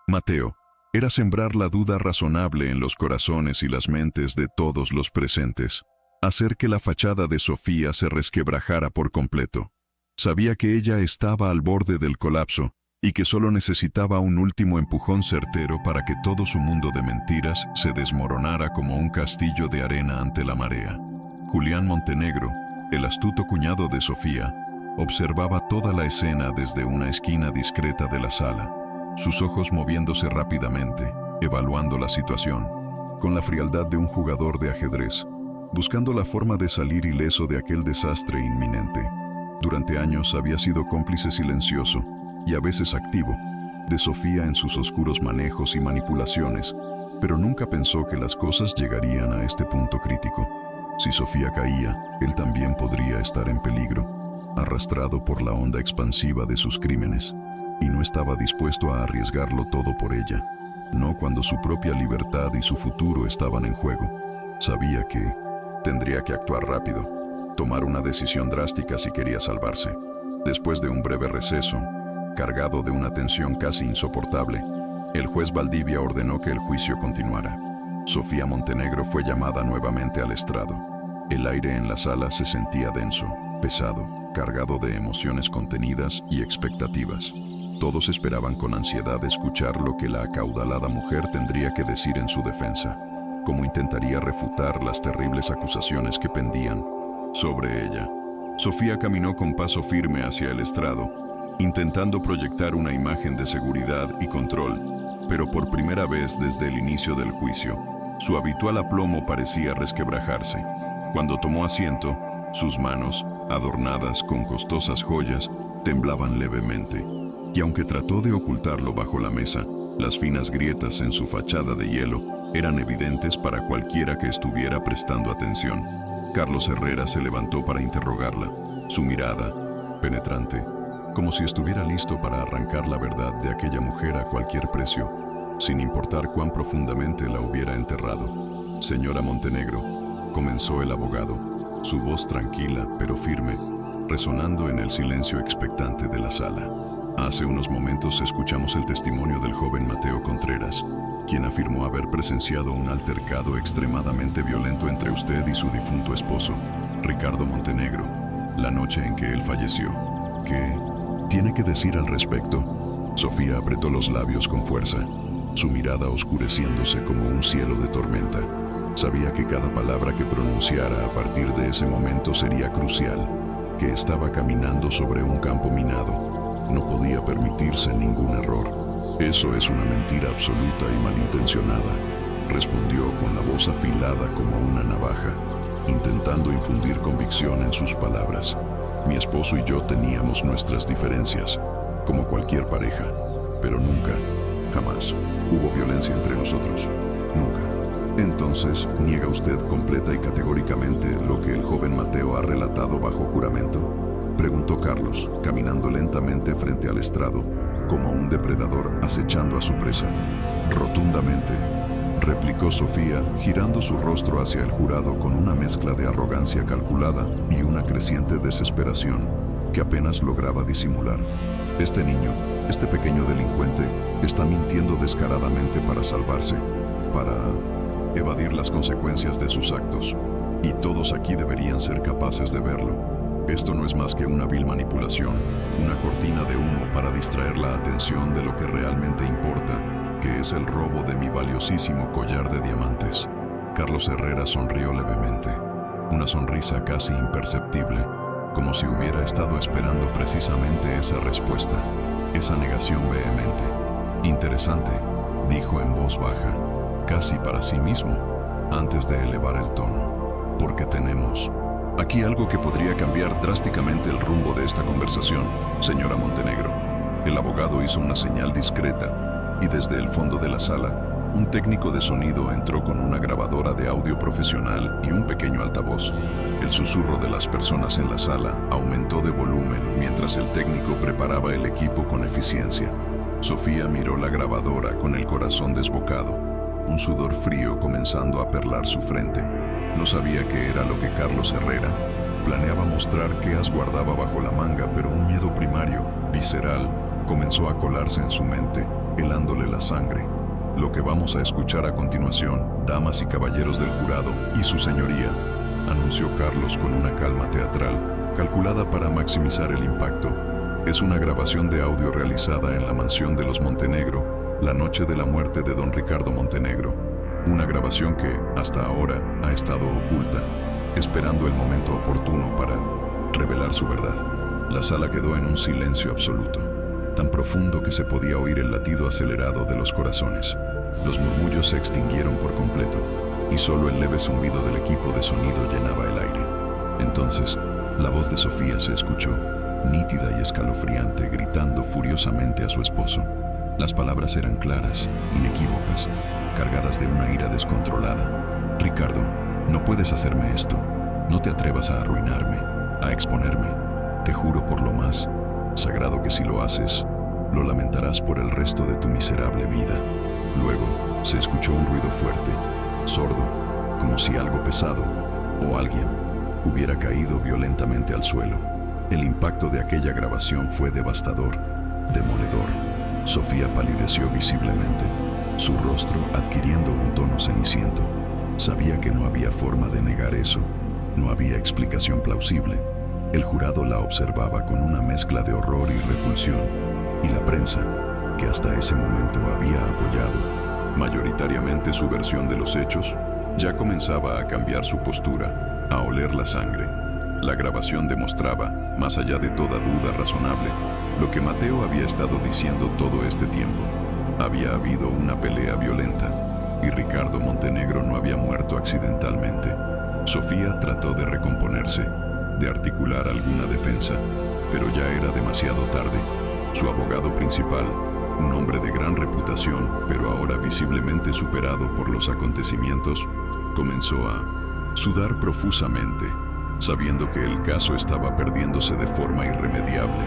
[SPEAKER 1] Mateo, era sembrar la duda razonable en los corazones y las mentes de todos los presentes, hacer que la fachada de Sofía se resquebrajara por completo. Sabía que ella estaba al borde del colapso y que solo necesitaba un último empujón certero para que todo su mundo de mentiras se desmoronara como un castillo de arena ante la marea. Julián Montenegro, el astuto cuñado de Sofía, observaba toda la escena desde una esquina discreta de la sala, sus ojos moviéndose rápidamente, evaluando la situación, con la frialdad de un jugador de ajedrez, buscando la forma de salir ileso de aquel desastre inminente. Durante años había sido cómplice silencioso, y a veces activo, de Sofía en sus oscuros manejos y manipulaciones, pero nunca pensó que las cosas llegarían a este punto crítico. Si Sofía caía, él también podría estar en peligro, arrastrado por la onda expansiva de sus crímenes, y no estaba dispuesto a arriesgarlo todo por ella, no cuando su propia libertad y su futuro estaban en juego. Sabía que tendría que actuar rápido, tomar una decisión drástica si quería salvarse. Después de un breve receso, cargado de una tensión casi insoportable, el juez Valdivia ordenó que el juicio continuara. Sofía Montenegro fue llamada nuevamente al estrado. El aire en la sala se sentía denso, pesado, cargado de emociones contenidas y expectativas. Todos esperaban con ansiedad escuchar lo que la acaudalada mujer tendría que decir en su defensa, cómo intentaría refutar las terribles acusaciones que pendían sobre ella. Sofía caminó con paso firme hacia el estrado, intentando proyectar una imagen de seguridad y control, pero por primera vez desde el inicio del juicio, su habitual aplomo parecía resquebrajarse. Cuando tomó asiento, sus manos, adornadas con costosas joyas, temblaban levemente, y aunque trató de ocultarlo bajo la mesa, las finas grietas en su fachada de hielo eran evidentes para cualquiera que estuviera prestando atención. Carlos Herrera se levantó para interrogarla, su mirada, penetrante, como si estuviera listo para arrancar la verdad de aquella mujer a cualquier precio, sin importar cuán profundamente la hubiera enterrado. Señora Montenegro, comenzó el abogado, su voz tranquila pero firme, resonando en el silencio expectante de la sala. Hace unos momentos escuchamos el testimonio del joven Mateo Contreras, quien afirmó haber presenciado un altercado extremadamente violento entre usted y su difunto esposo, Ricardo Montenegro, la noche en que él falleció. ¿Qué tiene que decir al respecto? Sofía apretó los labios con fuerza, su mirada oscureciéndose como un cielo de tormenta. Sabía que cada palabra que pronunciara a partir de ese momento sería crucial, que estaba caminando sobre un campo minado. No podía permitirse ningún error. Eso es una mentira absoluta y malintencionada, respondió con la voz afilada como una navaja, intentando infundir convicción en sus palabras. Mi esposo y yo teníamos nuestras diferencias, como cualquier pareja, pero nunca, jamás, hubo violencia entre nosotros. Nunca. Entonces, ¿niega usted completa y categóricamente lo que el joven Mateo ha relatado bajo juramento?, preguntó Carlos, caminando lentamente frente al estrado, como un depredador acechando a su presa. Rotundamente, replicó Sofía, girando su rostro hacia el jurado con una mezcla de arrogancia calculada y una creciente desesperación que apenas lograba disimular. Este niño, este pequeño delincuente, está mintiendo descaradamente para salvarse, para evadir las consecuencias de sus actos, y todos aquí deberían ser capaces de verlo. Esto no es más que una vil manipulación, una cortina de humo para distraer la atención de lo que realmente importa, que es el robo de mi valiosísimo collar de diamantes. Carlos Herrera sonrió levemente. una sonrisa casi imperceptible, como si hubiera estado esperando precisamente esa respuesta, esa negación vehemente. «Interesante», dijo en voz baja, casi para sí mismo, antes de elevar el tono, «porque tenemos aquí algo que podría cambiar drásticamente el rumbo de esta conversación, señora Montenegro». El abogado hizo una señal discreta y desde el fondo de la sala, un técnico de sonido entró con una grabadora de audio profesional y un pequeño altavoz. El susurro de las personas en la sala aumentó de volumen mientras el técnico preparaba el equipo con eficiencia. Sofía miró la grabadora con el corazón desbocado, un sudor frío comenzando a perlar su frente. No sabía qué era lo que Carlos Herrera planeaba mostrar, qué as guardaba bajo la manga, pero un miedo primario, visceral, comenzó a colarse en su mente, helándole la sangre. Lo que vamos a escuchar a continuación, damas y caballeros del jurado y su señoría, anunció Carlos con una calma teatral, calculada para maximizar el impacto. Es una grabación de audio realizada en la mansión de los Montenegro, la noche de la muerte de don Ricardo Montenegro. Una grabación que, hasta ahora, ha estado oculta, esperando el momento oportuno para revelar su verdad. La sala quedó en un silencio absoluto, tan profundo que se podía oír el latido acelerado de los corazones. Los murmullos se extinguieron por completo, y solo el leve zumbido del equipo de sonido llenaba el aire. Entonces, la voz de Sofía se escuchó, nítida y escalofriante, gritando furiosamente a su esposo. Las palabras eran claras, inequívocas, cargadas de una ira descontrolada. «Ricardo, no puedes hacerme esto. No te atrevas a arruinarme, a exponerme. Te juro por lo más sagrado que si lo haces, lo lamentarás por el resto de tu miserable vida». Luego se escuchó un ruido fuerte, sordo, como si algo pesado o alguien hubiera caído violentamente al suelo. El impacto de aquella grabación fue devastador, demoledor. Sofía palideció visiblemente, su rostro adquiriendo un tono ceniciento. Sabía que no había forma de negar eso, no había explicación plausible. El jurado la observaba con una mezcla de horror y repulsión, y la prensa, que hasta ese momento había apoyado mayoritariamente su versión de los hechos, ya comenzaba a cambiar su postura, a oler la sangre. La grabación demostraba, más allá de toda duda razonable, lo que Mateo había estado diciendo todo este tiempo. Había habido una pelea violenta, y Ricardo Montenegro no había muerto accidentalmente. Sofía trató de recomponerse, de articular alguna defensa, pero ya era demasiado tarde. Su abogado principal, un hombre de gran reputación, pero ahora visiblemente superado por los acontecimientos, comenzó a sudar profusamente, sabiendo que el caso estaba perdiéndose de forma irremediable,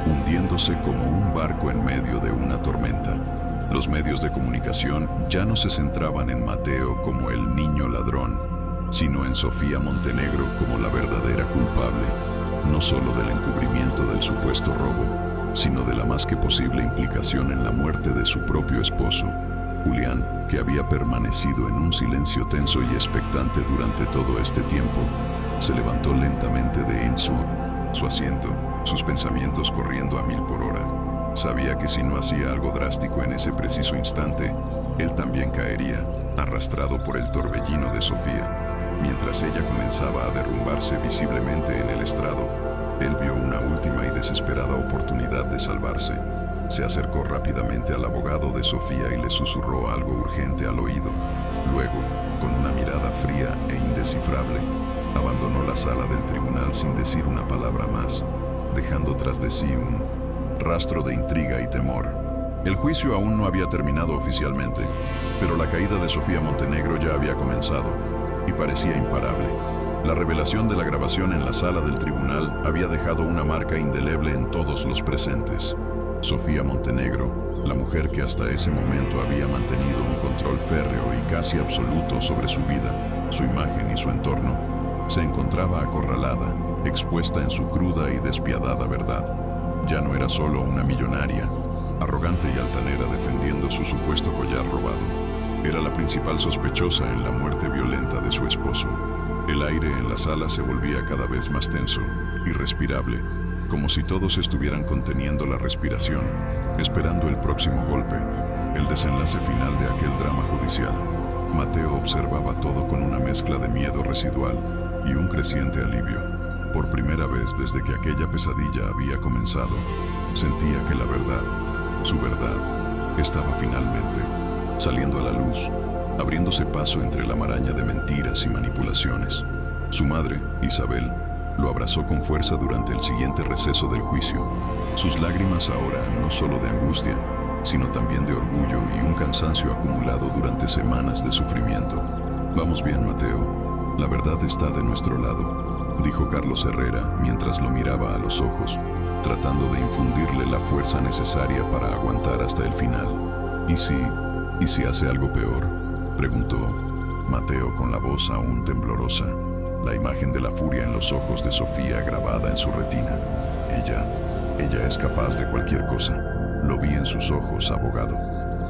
[SPEAKER 1] hundiéndose como un barco en medio de una tormenta. Los medios de comunicación ya no se centraban en Mateo como el niño ladrón, sino en Sofía Montenegro como la verdadera culpable, no solo del encubrimiento del supuesto robo, sino de la más que posible implicación en la muerte de su propio esposo. Julián, que había permanecido en un silencio tenso y expectante durante todo este tiempo, se levantó lentamente de en su asiento, sus pensamientos corriendo a 1000 por hora. Sabía que si no hacía algo drástico en ese preciso instante, él también caería, arrastrado por el torbellino de Sofía. Mientras ella comenzaba a derrumbarse visiblemente en el estrado, él vio una última y desesperada oportunidad de salvarse. Se acercó rápidamente al abogado de Sofía y le susurró algo urgente al oído. Luego, con una mirada fría e indescifrable, abandonó la sala del tribunal sin decir una palabra más, dejando tras de sí un rastro de intriga y temor. El juicio aún no había terminado oficialmente, pero la caída de Sofía Montenegro ya había comenzado y parecía imparable. La revelación de la grabación en la sala del tribunal había dejado una marca indeleble en todos los presentes. Sofía Montenegro, la mujer que hasta ese momento había mantenido un control férreo y casi absoluto sobre su vida, su imagen y su entorno, se encontraba acorralada, expuesta en su cruda y despiadada verdad. Ya no era solo una millonaria, arrogante y altanera defendiendo su supuesto collar robado. Era la principal sospechosa en la muerte violenta de su esposo. El aire en la sala se volvía cada vez más tenso, irrespirable, como si todos estuvieran conteniendo la respiración, esperando el próximo golpe, el desenlace final de aquel drama judicial. Mateo observaba todo con una mezcla de miedo residual y un creciente alivio. Por primera vez desde que aquella pesadilla había comenzado, sentía que la verdad, su verdad, estaba finalmente saliendo a la luz, abriéndose paso entre la maraña de mentiras y manipulaciones. Su madre, Isabel, lo abrazó con fuerza durante el siguiente receso del juicio. Sus lágrimas ahora no solo de angustia, sino también de orgullo y un cansancio acumulado durante semanas de sufrimiento. «Vamos bien, Mateo. La verdad está de nuestro lado», dijo Carlos Herrera mientras lo miraba a los ojos, tratando de infundirle la fuerza necesaria para aguantar hasta el final. ¿Y si hace algo peor?», preguntó Mateo con la voz aún temblorosa, la imagen de la furia en los ojos de Sofía grabada en su retina. Ella es capaz de cualquier cosa. Lo vi en sus ojos, abogado.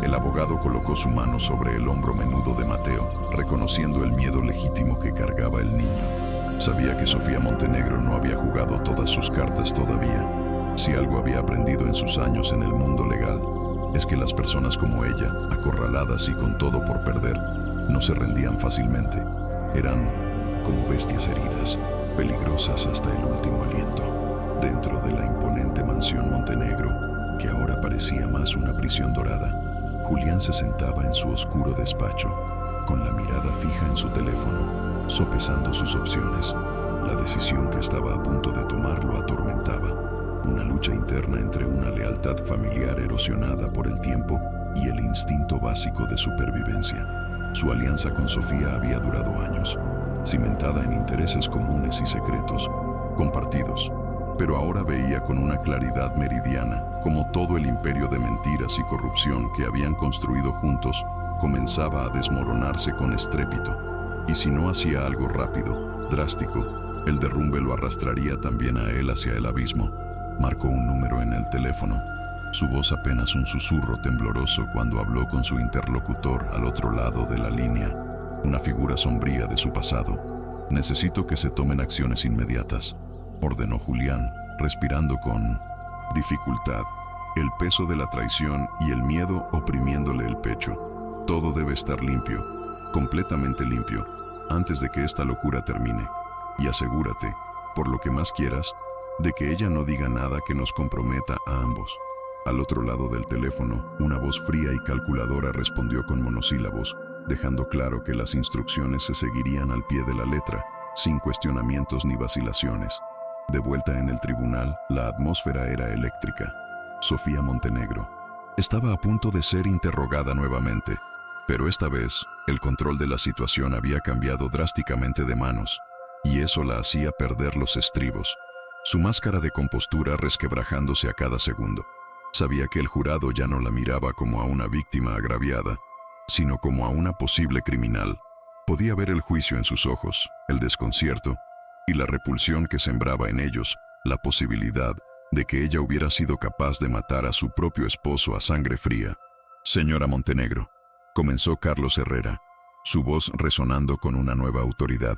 [SPEAKER 1] El abogado colocó su mano sobre el hombro menudo de Mateo, reconociendo el miedo legítimo que cargaba el niño. Sabía que Sofía Montenegro no había jugado todas sus cartas todavía. Si algo había aprendido en sus años en el mundo legal, es que las personas como ella, acorraladas y con todo por perder, no se rendían fácilmente. Eran como bestias heridas, peligrosas hasta el último aliento. Dentro de la imponente mansión Montenegro, que ahora parecía más una prisión dorada, Julián se sentaba en su oscuro despacho, con la mirada fija en su teléfono, sopesando sus opciones. La decisión que estaba a punto de tomar lo atormentaba. Una lucha interna entre una lealtad familiar erosionada por el tiempo y el instinto básico de supervivencia. Su alianza con Sofía había durado años, cimentada en intereses comunes y secretos, compartidos. Pero ahora veía con una claridad meridiana cómo todo el imperio de mentiras y corrupción que habían construido juntos comenzaba a desmoronarse con estrépito. Y si no hacía algo rápido, drástico, el derrumbe lo arrastraría también a él hacia el abismo. Marcó un número en el teléfono, su voz apenas un susurro tembloroso cuando habló con su interlocutor al otro lado de la línea, una figura sombría de su pasado. «Necesito que se tomen acciones inmediatas», ordenó Julián, respirando con dificultad, el peso de la traición y el miedo oprimiéndole el pecho. «Todo debe estar limpio, completamente limpio, antes de que esta locura termine. Y asegúrate, por lo que más quieras, de que ella no diga nada que nos comprometa a ambos». Al otro lado del teléfono, una voz fría y calculadora respondió con monosílabos, dejando claro que las instrucciones se seguirían al pie de la letra, sin cuestionamientos ni vacilaciones. De vuelta en el tribunal, la atmósfera era eléctrica. Sofía Montenegro estaba a punto de ser interrogada nuevamente, pero esta vez, el control de la situación había cambiado drásticamente de manos, y eso la hacía perder los estribos, su máscara de compostura resquebrajándose a cada segundo. Sabía que el jurado ya no la miraba como a una víctima agraviada, sino como a una posible criminal. Podía ver el juicio en sus ojos, el desconcierto y la repulsión que sembraba en ellos la posibilidad de que ella hubiera sido capaz de matar a su propio esposo a sangre fría. «Señora Montenegro», comenzó Carlos Herrera, su voz resonando con una nueva autoridad,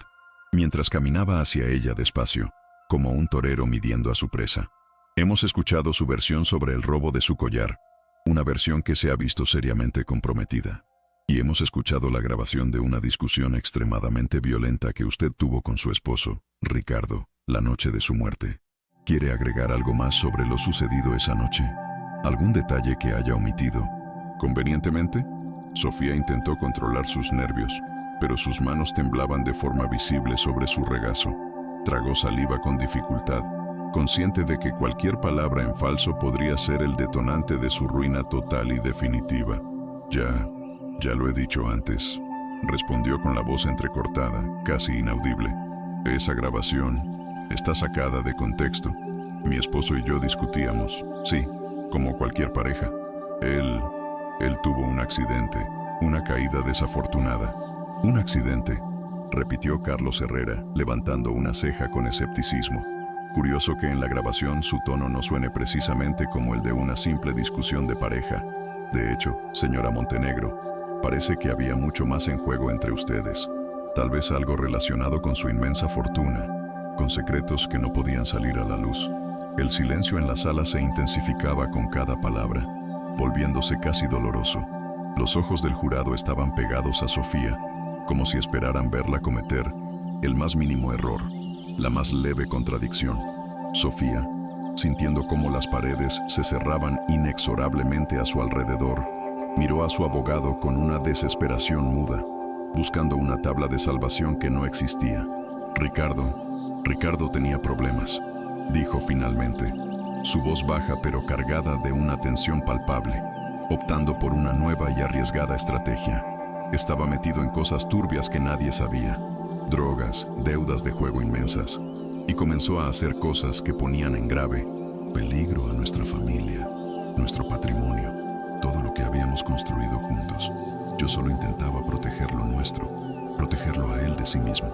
[SPEAKER 1] mientras caminaba hacia ella despacio, como un torero midiendo a su presa. «Hemos escuchado su versión sobre el robo de su collar, una versión que se ha visto seriamente comprometida. Y hemos escuchado la grabación de una discusión extremadamente violenta que usted tuvo con su esposo, Ricardo, la noche de su muerte. ¿Quiere agregar algo más sobre lo sucedido esa noche? ¿Algún detalle que haya omitido?» «Convenientemente», Sofía intentó controlar sus nervios, pero sus manos temblaban de forma visible sobre su regazo. Tragó saliva con dificultad, consciente de que cualquier palabra en falso podría ser el detonante de su ruina total y definitiva. Ya lo he dicho antes», respondió con la voz entrecortada, casi inaudible. «Esa grabación está sacada de contexto. Mi esposo y yo discutíamos, sí, como cualquier pareja. Él tuvo un accidente, una caída desafortunada». «Un accidente», repitió Carlos Herrera, levantando una ceja con escepticismo. Curioso que en la grabación su tono no suene precisamente como el de una simple discusión de pareja. De hecho, señora Montenegro, parece que había mucho más en juego entre ustedes. Tal vez algo relacionado con su inmensa fortuna, con secretos que no podían salir a la luz. El silencio en la sala se intensificaba con cada palabra, volviéndose casi doloroso. Los ojos del jurado estaban pegados a Sofía, como si esperaran verla cometer El más mínimo error, la más leve contradicción. Sofía, sintiendo cómo las paredes se cerraban inexorablemente a su alrededor, miró a su abogado con una desesperación muda, buscando una tabla de salvación que no existía. Ricardo tenía problemas, dijo finalmente, su voz baja pero cargada de una tensión palpable, optando por una nueva y arriesgada estrategia. Estaba metido en cosas turbias que nadie sabía, drogas, deudas de juego inmensas, y comenzó a hacer cosas que ponían en grave peligro a nuestra familia, nuestro patrimonio, todo lo que habíamos construido juntos. Yo solo intentaba proteger lo nuestro, protegerlo a él de sí mismo.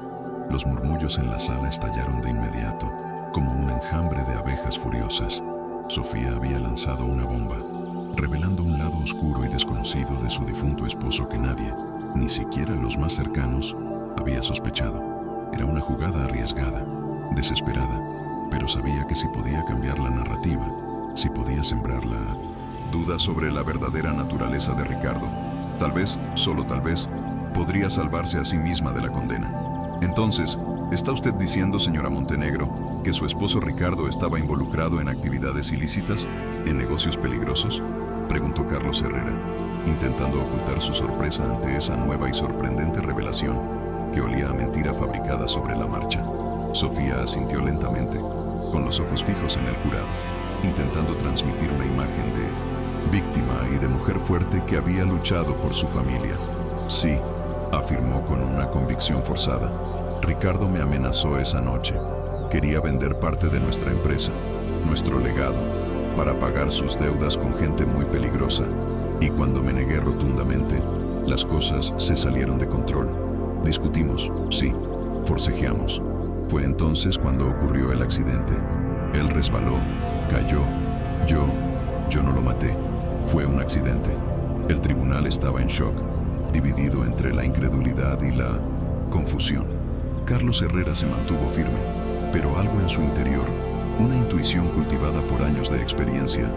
[SPEAKER 1] Los murmullos en la sala estallaron de inmediato, como un enjambre de abejas furiosas. Sofía había lanzado una bomba, revelando un lado oscuro y desconocido de su difunto esposo que nadie, ni siquiera los más cercanos, había sospechado. Era una jugada arriesgada, desesperada, pero sabía que si podía cambiar la narrativa, si podía sembrarla, dudas sobre la verdadera naturaleza de Ricardo, tal vez, solo tal vez, podría salvarse a sí misma de la condena. Entonces, ¿está usted diciendo, señora Montenegro, que su esposo Ricardo estaba involucrado en actividades ilícitas, en negocios peligrosos? Preguntó Carlos Herrera, intentando ocultar su sorpresa ante esa nueva y sorprendente revelación que olía a mentira fabricada sobre la marcha. Sofía asintió lentamente, con los ojos fijos en el jurado, intentando transmitir una imagen de víctima y de mujer fuerte que había luchado por su familia. Sí, afirmó con una convicción forzada. Ricardo me amenazó esa noche. Quería vender parte de nuestra empresa, nuestro legado, para pagar sus deudas con gente muy peligrosa. Y cuando me negué rotundamente, las cosas se salieron de control. Discutimos, sí, forcejeamos. Fue entonces cuando ocurrió el accidente. Él resbaló, cayó. Yo no lo maté. Fue un accidente. El tribunal estaba en shock, dividido entre la incredulidad y la confusión. Carlos Herrera se mantuvo firme, pero algo en su interior, una intuición cultivada por años de experiencia,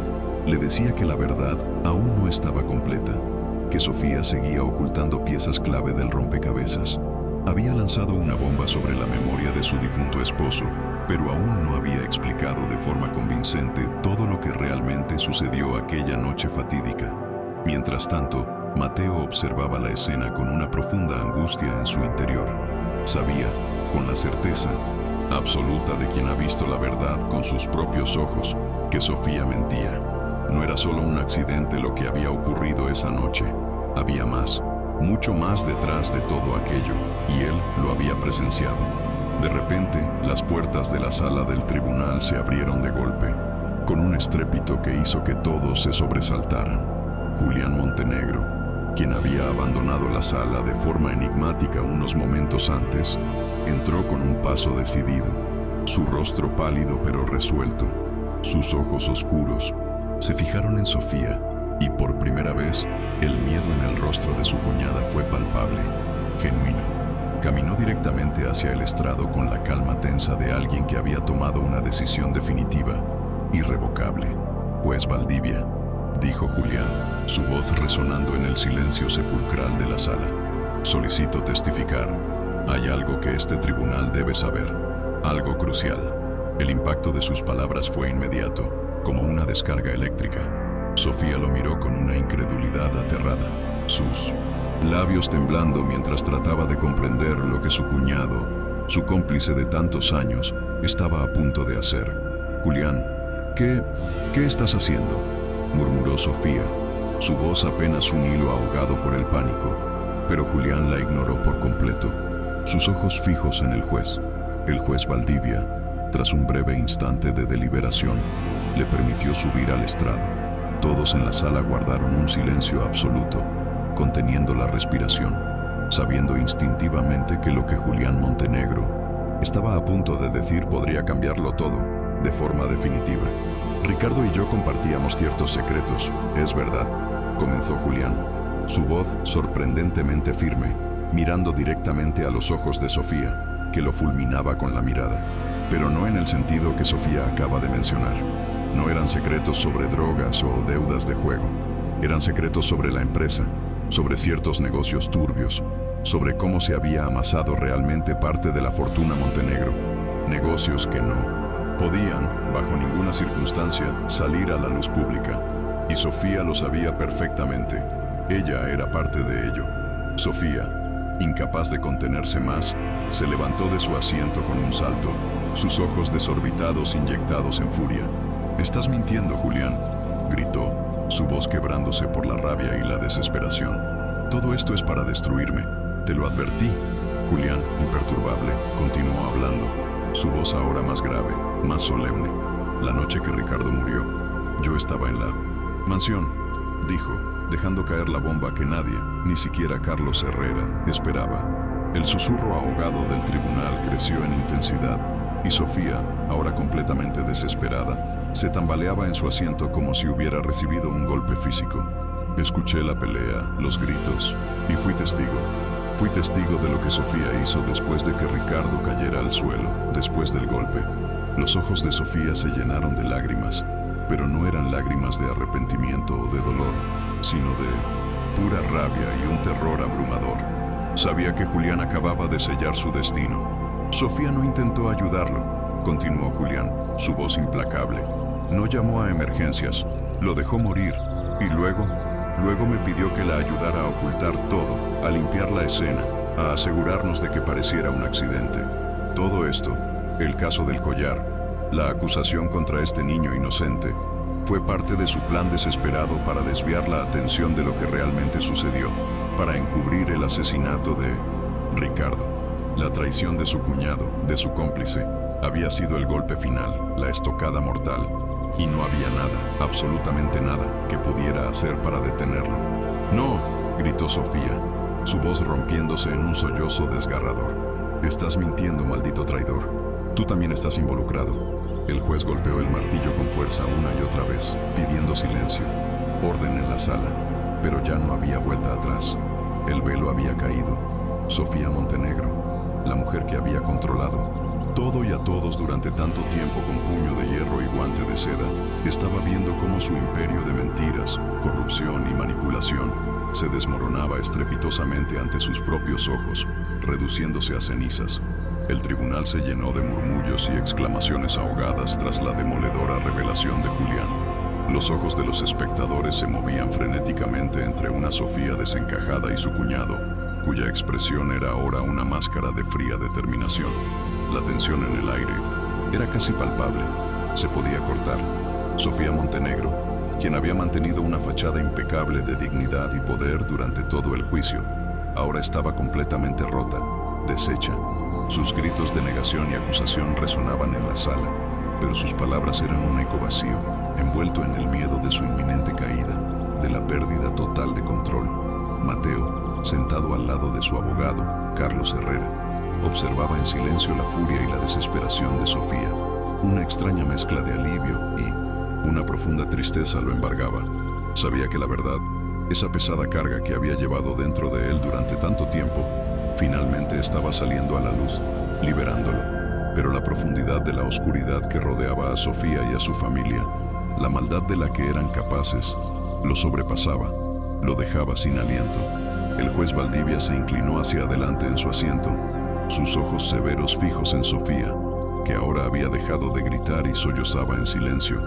[SPEAKER 1] le decía que la verdad aún no estaba completa, que Sofía seguía ocultando piezas clave del rompecabezas. Había lanzado una bomba sobre la memoria de su difunto esposo, pero aún no había explicado de forma convincente todo lo que realmente sucedió aquella noche fatídica. Mientras tanto, Mateo observaba la escena con una profunda angustia en su interior. Sabía, con la certeza absoluta de quien ha visto la verdad con sus propios ojos, que Sofía mentía. No era solo un accidente lo que había ocurrido esa noche. Había más, mucho más detrás de todo aquello, y él lo había presenciado. De repente, las puertas de la sala del tribunal se abrieron de golpe, con un estrépito que hizo que todos se sobresaltaran. Julián Montenegro, quien había abandonado la sala de forma enigmática unos momentos antes, entró con un paso decidido, su rostro pálido pero resuelto, sus ojos oscuros, se fijaron en Sofía, y por primera vez, el miedo en el rostro de su cuñada fue palpable, genuino. Caminó directamente hacia el estrado con la calma tensa de alguien que había tomado una decisión definitiva, irrevocable. «Juez Valdivia», dijo Julián, su voz resonando en el silencio sepulcral de la sala. «Solicito testificar. Hay algo que este tribunal debe saber, algo crucial». El impacto de sus palabras fue inmediato, como una descarga eléctrica. Sofía lo miró con una incredulidad aterrada, sus labios temblando mientras trataba de comprender lo que su cuñado, su cómplice de tantos años, estaba a punto de hacer. «Julián, ¿qué estás haciendo?», murmuró Sofía, su voz apenas un hilo ahogado por el pánico. Pero Julián la ignoró por completo, sus ojos fijos en el juez. El juez Valdivia, tras un breve instante de deliberación, le permitió subir al estrado. Todos en la sala guardaron un silencio absoluto, conteniendo la respiración, sabiendo instintivamente que lo que Julián Montenegro estaba a punto de decir podría cambiarlo todo, de forma definitiva. «Ricardo y yo compartíamos ciertos secretos, es verdad», comenzó Julián, su voz sorprendentemente firme, mirando directamente a los ojos de Sofía, que lo fulminaba con la mirada. Pero no en el sentido que Sofía acaba de mencionar. No eran secretos sobre drogas o deudas de juego. Eran secretos sobre la empresa, sobre ciertos negocios turbios, sobre cómo se había amasado realmente parte de la fortuna Montenegro, negocios que no podían, bajo ninguna circunstancia, salir a la luz pública. Y Sofía lo sabía perfectamente. Ella era parte de ello. Sofía, incapaz de contenerse más, se levantó de su asiento con un salto, sus ojos desorbitados inyectados en furia. «Estás mintiendo, Julián», gritó, su voz quebrándose por la rabia y la desesperación. «Todo esto es para destruirme. Te lo advertí». Julián, imperturbable, continuó hablando, su voz ahora más grave, más solemne. «La noche que Ricardo murió, yo estaba en la mansión», dijo, dejando caer la bomba que nadie, ni siquiera Carlos Herrera, esperaba. El susurro ahogado del tribunal creció en intensidad, y Sofía, ahora completamente desesperada, se tambaleaba en su asiento como si hubiera recibido un golpe físico. Escuché la pelea, los gritos, y fui testigo. Fui testigo de lo que Sofía hizo después de que Ricardo cayera al suelo, después del golpe. Los ojos de Sofía se llenaron de lágrimas, pero no eran lágrimas de arrepentimiento o de dolor, sino de pura rabia y un terror abrumador. Sabía que Julián acababa de sellar su destino. Sofía no intentó ayudarlo, continuó Julián, su voz implacable. No llamó a emergencias, lo dejó morir, y luego me pidió que la ayudara a ocultar todo, a limpiar la escena, a asegurarnos de que pareciera un accidente. Todo esto, el caso del collar, la acusación contra este niño inocente, fue parte de su plan desesperado para desviar la atención de lo que realmente sucedió, para encubrir el asesinato de Ricardo. La traición de su cuñado, de su cómplice, había sido el golpe final, la estocada mortal, y no había nada, absolutamente nada, que pudiera hacer para detenerlo. «No», gritó Sofía, su voz rompiéndose en un sollozo desgarrador. «Estás mintiendo, maldito traidor. Tú también estás involucrado». El juez golpeó el martillo con fuerza una y otra vez, pidiendo silencio, orden en la sala, pero ya no había vuelta atrás. El velo había caído. Sofía Montenegro, la mujer que había controlado todo y a todos durante tanto tiempo con puño de hierro y guante de seda, estaba viendo cómo su imperio de mentiras, corrupción y manipulación se desmoronaba estrepitosamente ante sus propios ojos, reduciéndose a cenizas. El tribunal se llenó de murmullos y exclamaciones ahogadas tras la demoledora revelación de Julián. Los ojos de los espectadores se movían frenéticamente entre una Sofía desencajada y su cuñado, cuya expresión era ahora una máscara de fría determinación. La tensión en el aire era casi palpable, se podía cortar. Sofía Montenegro, quien había mantenido una fachada impecable de dignidad y poder durante todo el juicio, ahora estaba completamente rota, deshecha. Sus gritos de negación y acusación resonaban en la sala, pero sus palabras eran un eco vacío, envuelto en el miedo de su inminente caída, de la pérdida total de control. Mateo, sentado al lado de su abogado, Carlos Herrera, observaba en silencio la furia y la desesperación de Sofía. Una extraña mezcla de alivio y una profunda tristeza lo embargaba. Sabía que la verdad, esa pesada carga que había llevado dentro de él durante tanto tiempo, finalmente estaba saliendo a la luz, liberándolo. Pero la profundidad de la oscuridad que rodeaba a Sofía y a su familia, la maldad de la que eran capaces, lo sobrepasaba, lo dejaba sin aliento. El juez Valdivia se inclinó hacia adelante en su asiento, sus ojos severos fijos en Sofía, que ahora había dejado de gritar y sollozaba en silencio,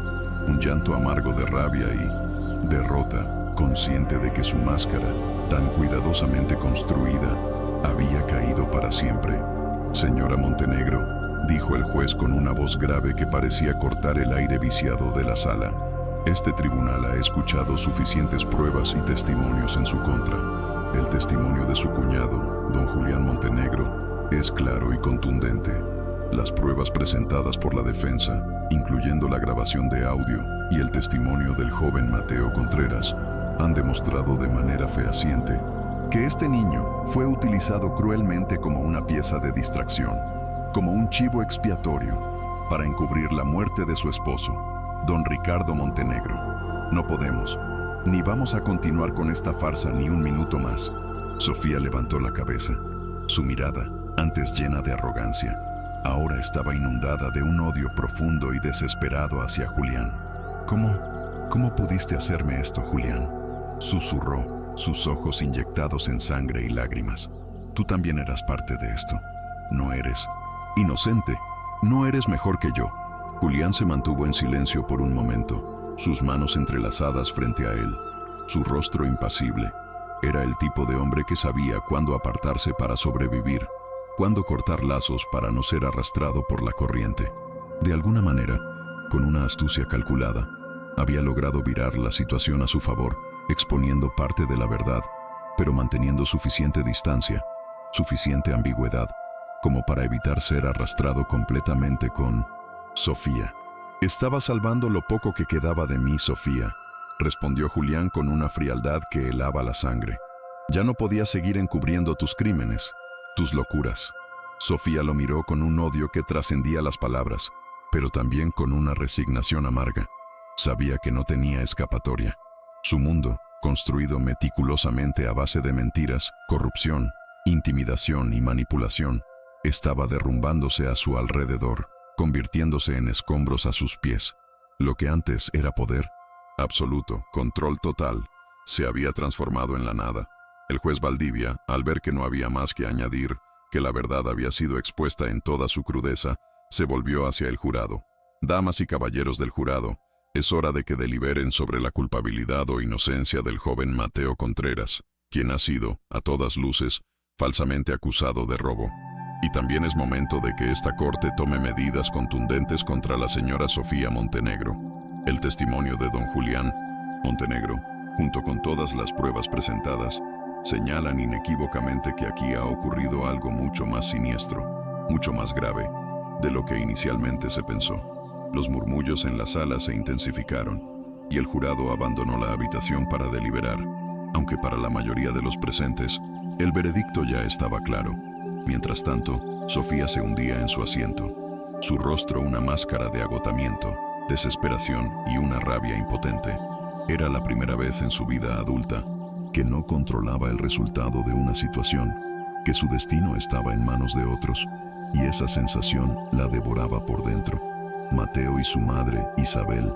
[SPEAKER 1] un llanto amargo de rabia y derrota, consciente de que su máscara, tan cuidadosamente construida, había caído para siempre. «Señora Montenegro», dijo el juez con una voz grave que parecía cortar el aire viciado de la sala, «este tribunal ha escuchado suficientes pruebas y testimonios en su contra. El testimonio de su cuñado, don Julián Montenegro, es claro y contundente. Las pruebas presentadas por la defensa, incluyendo la grabación de audio y el testimonio del joven Mateo Contreras, han demostrado de manera fehaciente que este niño fue utilizado cruelmente como una pieza de distracción, como un chivo expiatorio, para encubrir la muerte de su esposo, don Ricardo Montenegro. No podemos, ni vamos a continuar con esta farsa ni un minuto más». Sofía levantó la cabeza. Su mirada, antes llena de arrogancia, ahora estaba inundada de un odio profundo y desesperado hacia Julián. ¿Cómo pudiste hacerme esto, Julián?», susurró, sus ojos inyectados en sangre y lágrimas. tú también eras parte de esto. No eres inocente, no eres mejor que yo. Julián se mantuvo en silencio por un momento, sus manos entrelazadas frente a él, su rostro impasible. Era el tipo de hombre que sabía cuándo apartarse para sobrevivir, cuándo cortar lazos para no ser arrastrado por la corriente. De alguna manera, con una astucia calculada, había logrado virar la situación a su favor, exponiendo parte de la verdad, pero manteniendo suficiente distancia, suficiente ambigüedad, como para evitar ser arrastrado completamente con Sofía. Estaba salvando lo poco que quedaba de mí, Sofía, respondió Julián con una frialdad que helaba la sangre. Ya no podías seguir encubriendo tus crímenes, tus locuras. Sofía lo miró con un odio que trascendía las palabras, pero también con una resignación amarga. Sabía que no tenía escapatoria. Su mundo, construido meticulosamente a base de mentiras, corrupción, intimidación y manipulación, estaba derrumbándose a su alrededor, convirtiéndose en escombros a sus pies. Lo que antes era poder absoluto, control total, se había transformado en la nada. El juez Valdivia, al ver que no había más que añadir, que la verdad había sido expuesta en toda su crudeza, se volvió hacia el jurado. Damas y caballeros del jurado, es hora de que deliberen sobre la culpabilidad o inocencia del joven Mateo Contreras, quien ha sido, a todas luces, falsamente acusado de robo. Y también es momento de que esta corte tome medidas contundentes contra la señora Sofía Montenegro. El testimonio de don Julián Montenegro, junto con todas las pruebas presentadas, señalan inequívocamente que aquí ha ocurrido algo mucho más siniestro, mucho más grave, de lo que inicialmente se pensó. Los murmullos en la sala se intensificaron, y el jurado abandonó la habitación para deliberar, aunque para la mayoría de los presentes, el veredicto ya estaba claro. Mientras tanto, Sofía se hundía en su asiento, su rostro una máscara de agotamiento, desesperación y una rabia impotente. Era la primera vez en su vida adulta que no controlaba el resultado de una situación, que su destino estaba en manos de otros, y esa sensación la devoraba por dentro. Mateo y su madre, Isabel,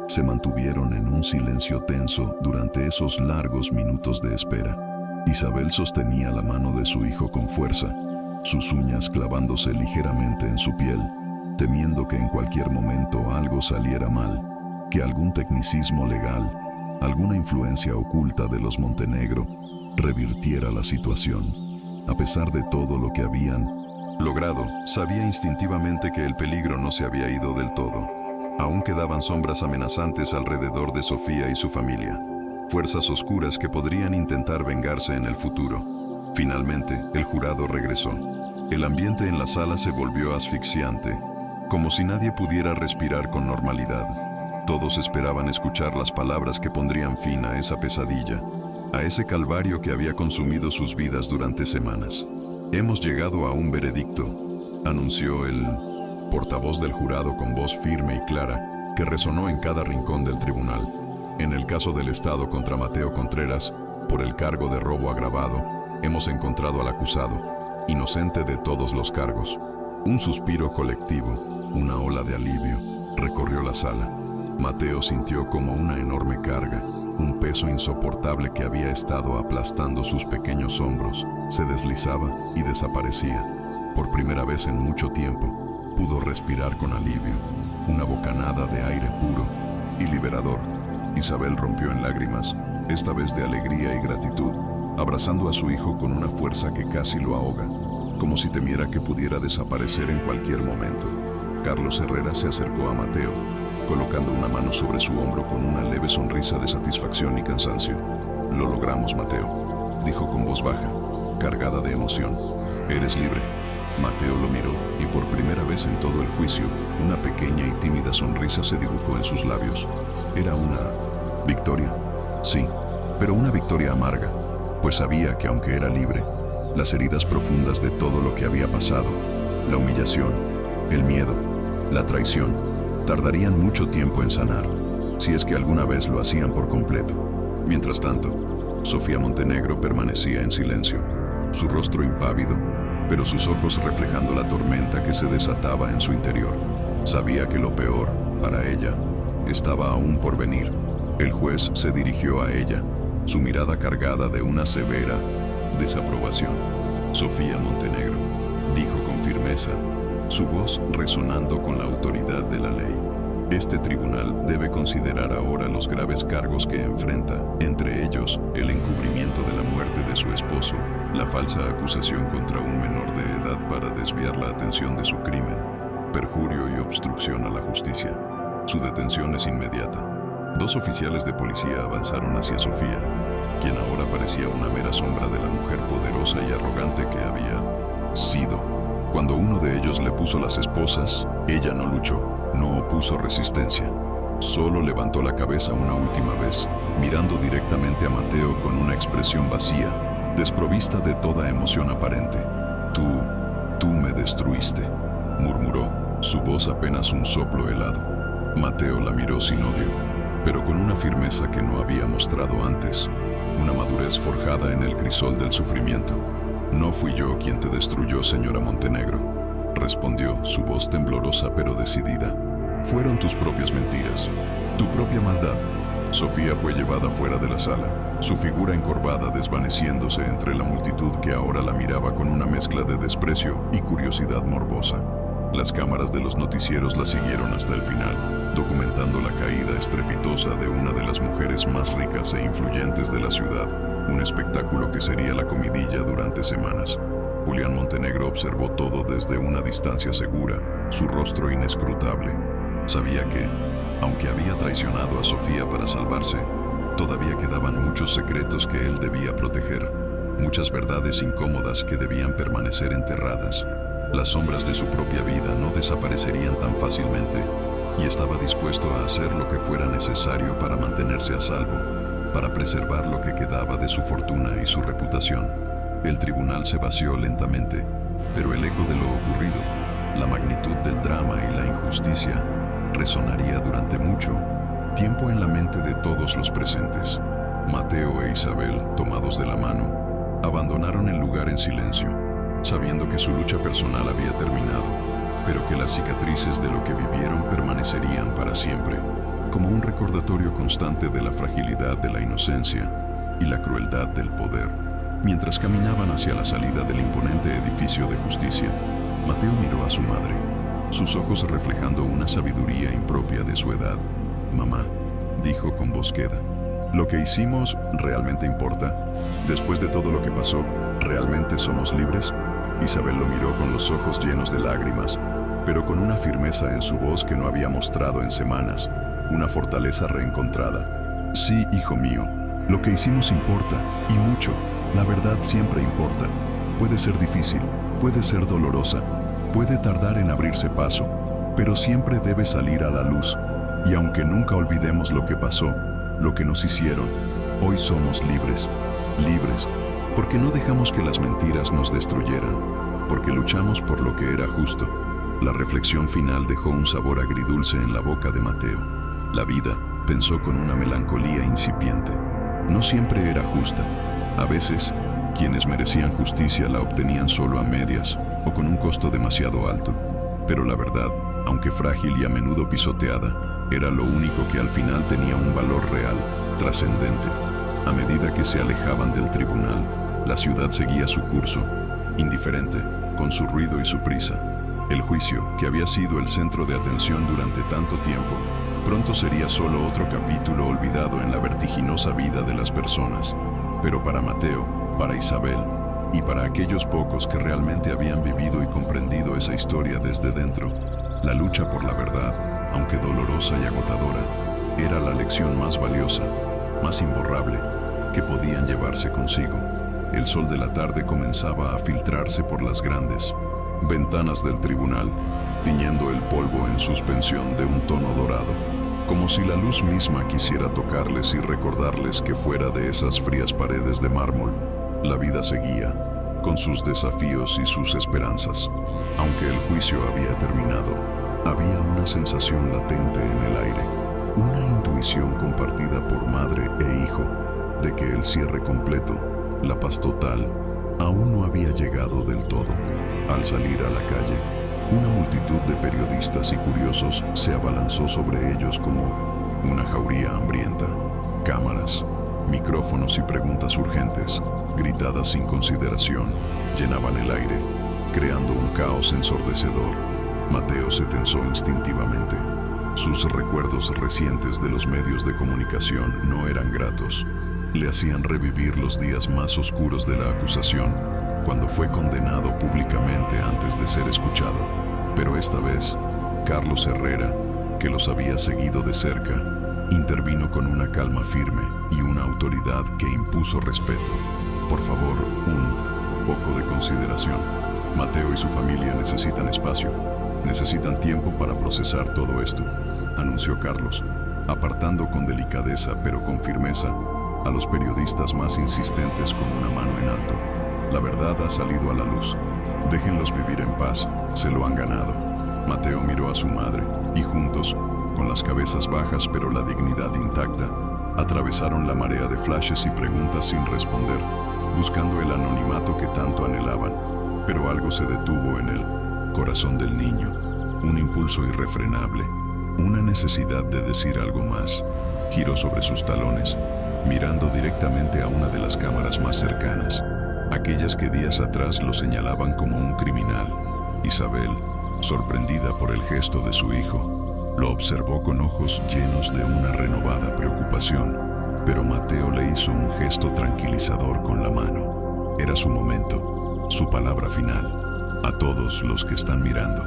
[SPEAKER 1] se mantuvieron en un silencio tenso durante esos largos minutos de espera. Isabel sostenía la mano de su hijo con fuerza, sus uñas clavándose ligeramente en su piel, temiendo que en cualquier momento algo saliera mal, que algún tecnicismo legal, alguna influencia oculta de los Montenegro, revirtiera la situación. A pesar de todo lo que habían logrado, sabía instintivamente que el peligro no se había ido del todo. Aún quedaban sombras amenazantes alrededor de Sofía y su familia, fuerzas oscuras que podrían intentar vengarse en el futuro. Finalmente, el jurado regresó. El ambiente en la sala se volvió asfixiante, como si nadie pudiera respirar con normalidad. Todos esperaban escuchar las palabras que pondrían fin a esa pesadilla, a ese calvario que había consumido sus vidas durante semanas. Hemos llegado a un veredicto, anunció el portavoz del jurado con voz firme y clara, que resonó en cada rincón del tribunal. En el caso del Estado contra Mateo Contreras, por el cargo de robo agravado, hemos encontrado al acusado, inocente de todos los cargos. Un suspiro colectivo, una ola de alivio, recorrió la sala. Mateo sintió como una enorme carga, un peso insoportable que había estado aplastando sus pequeños hombros, se deslizaba y desaparecía. Por primera vez en mucho tiempo, pudo respirar con alivio, una bocanada de aire puro y liberador. Isabel rompió en lágrimas, esta vez de alegría y gratitud, abrazando a su hijo con una fuerza que casi lo ahoga, como si temiera que pudiera desaparecer en cualquier momento. Carlos Herrera se acercó a Mateo, colocando una mano sobre su hombro con una leve sonrisa de satisfacción y cansancio. «Lo logramos, Mateo», dijo con voz baja, cargada de emoción. «Eres libre». Mateo lo miró, y por primera vez en todo el juicio, una pequeña y tímida sonrisa se dibujó en sus labios. Era una victoria, sí, pero una victoria amarga, pues sabía que aunque era libre, las heridas profundas de todo lo que había pasado, la humillación, el miedo, la traición, tardarían mucho tiempo en sanar, si es que alguna vez lo hacían por completo. Mientras tanto, Sofía Montenegro permanecía en silencio, su rostro impávido, pero sus ojos reflejando la tormenta que se desataba en su interior. Sabía que lo peor, para ella, estaba aún por venir. El juez se dirigió a ella, su mirada cargada de una severa desaprobación. Sofía Montenegro, dijo con firmeza, su voz resonando con la autoridad de la ley. Este tribunal debe considerar ahora los graves cargos que enfrenta, entre ellos el encubrimiento de la muerte de su esposo, la falsa acusación contra un menor de edad para desviar la atención de su crimen, perjurio y obstrucción a la justicia. Su detención es inmediata. 2 oficiales de policía avanzaron hacia Sofía, quien ahora parecía una mera sombra de la mujer poderosa y arrogante que había sido. Cuando uno de ellos le puso las esposas, ella no luchó, no opuso resistencia. Solo levantó la cabeza una última vez, mirando directamente a Mateo con una expresión vacía, desprovista de toda emoción aparente. Tú me destruiste, murmuró, su voz apenas un soplo helado. Mateo la miró sin odio, pero con una firmeza que no había mostrado antes, una madurez forjada en el crisol del sufrimiento. No fui yo quien te destruyó, señora Montenegro, respondió, su voz temblorosa pero decidida. Fueron tus propias mentiras, tu propia maldad. Sofía fue llevada fuera de la sala, su figura encorvada desvaneciéndose entre la multitud que ahora la miraba con una mezcla de desprecio y curiosidad morbosa. Las cámaras de los noticieros la siguieron hasta el final, documentando la caída estrepitosa de una de las mujeres más ricas e influyentes de la ciudad, un espectáculo que sería la comidilla durante semanas. Julián Montenegro observó todo desde una distancia segura, su rostro inescrutable. Sabía que, aunque había traicionado a Sofía para salvarse, todavía quedaban muchos secretos que él debía proteger, muchas verdades incómodas que debían permanecer enterradas. Las sombras de su propia vida no desaparecerían tan fácilmente, y estaba dispuesto a hacer lo que fuera necesario para mantenerse a salvo, para preservar lo que quedaba de su fortuna y su reputación. El tribunal se vació lentamente, pero el eco de lo ocurrido, la magnitud del drama y la injusticia, resonaría durante mucho tiempo en la mente de todos los presentes. Mateo e Isabel, tomados de la mano, abandonaron el lugar en silencio, sabiendo que su lucha personal había terminado, pero que las cicatrices de lo que vivieron permanecerían para siempre, como un recordatorio constante de la fragilidad de la inocencia y la crueldad del poder. Mientras caminaban hacia la salida del imponente edificio de justicia, Mateo miró a su madre, sus ojos reflejando una sabiduría impropia de su edad. «Mamá», dijo con voz queda, «¿lo que hicimos realmente importa? Después de todo lo que pasó, ¿realmente somos libres?» Isabel lo miró con los ojos llenos de lágrimas, pero con una firmeza en su voz que no había mostrado en semanas, una fortaleza reencontrada. «Sí, hijo mío, lo que hicimos importa, y mucho. La verdad siempre importa. Puede ser difícil, puede ser dolorosa, puede tardar en abrirse paso, pero siempre debe salir a la luz. Y aunque nunca olvidemos lo que pasó, lo que nos hicieron, hoy somos libres, libres, porque no dejamos que las mentiras nos destruyeran, porque luchamos por lo que era justo». La reflexión final dejó un sabor agridulce en la boca de Mateo. La vida, pensó con una melancolía incipiente, no siempre era justa. A veces, quienes merecían justicia la obtenían solo a medias o con un costo demasiado alto. Pero la verdad, aunque frágil y a menudo pisoteada, era lo único que al final tenía un valor real, trascendente. A medida que se alejaban del tribunal, la ciudad seguía su curso, indiferente, con su ruido y su prisa. El juicio, que había sido el centro de atención durante tanto tiempo, pronto sería solo otro capítulo olvidado en la vertiginosa vida de las personas. Pero para Mateo, para Isabel y para aquellos pocos que realmente habían vivido y comprendido esa historia desde dentro, la lucha por la verdad, aunque dolorosa y agotadora, era la lección más valiosa, más imborrable, que podían llevarse consigo. El sol de la tarde comenzaba a filtrarse por las grandes ventanas del tribunal, tiñendo el polvo en suspensión de un tono dorado, como si la luz misma quisiera tocarles y recordarles que fuera de esas frías paredes de mármol, la vida seguía, con sus desafíos y sus esperanzas. Aunque el juicio había terminado, había una sensación latente en el aire, una intuición compartida por madre e hijo, de que el cierre completo, la paz total, aún no había llegado del todo. Al salir a la calle, una multitud de periodistas y curiosos se abalanzó sobre ellos como una jauría hambrienta. Cámaras, Micrófonos y preguntas urgentes, gritadas sin consideración, llenaban el aire, creando un caos ensordecedor. Mateo se tensó instintivamente. Sus recuerdos recientes de los medios de comunicación no eran gratos. Le hacían revivir los días más oscuros de la acusación, cuando fue condenado públicamente antes de ser escuchado. Pero esta vez, Carlos Herrera, que los había seguido de cerca, intervino con una calma firme y una autoridad que impuso respeto. Por favor, un poco de consideración. Mateo y su familia necesitan espacio. Necesitan tiempo para procesar todo esto, anunció Carlos, apartando con delicadeza pero con firmeza a los periodistas más insistentes con una mano en alto. La verdad ha salido a la luz. Déjenlos vivir en paz, se lo han ganado. Mateo miró a su madre y juntos, con las cabezas bajas pero la dignidad intacta, atravesaron la marea de flashes y preguntas sin responder, buscando el anonimato que tanto anhelaban. Pero algo se detuvo en el corazón del niño, un impulso irrefrenable, una necesidad de decir algo más. Giró sobre sus talones, mirando directamente a una de las cámaras más cercanas, aquellas que días atrás lo señalaban como un criminal. Isabel, sorprendida por el gesto de su hijo, lo observó con ojos llenos de una renovada preocupación, pero Mateo le hizo un gesto tranquilizador con la mano. Era su momento, su palabra final. A todos los que están mirando,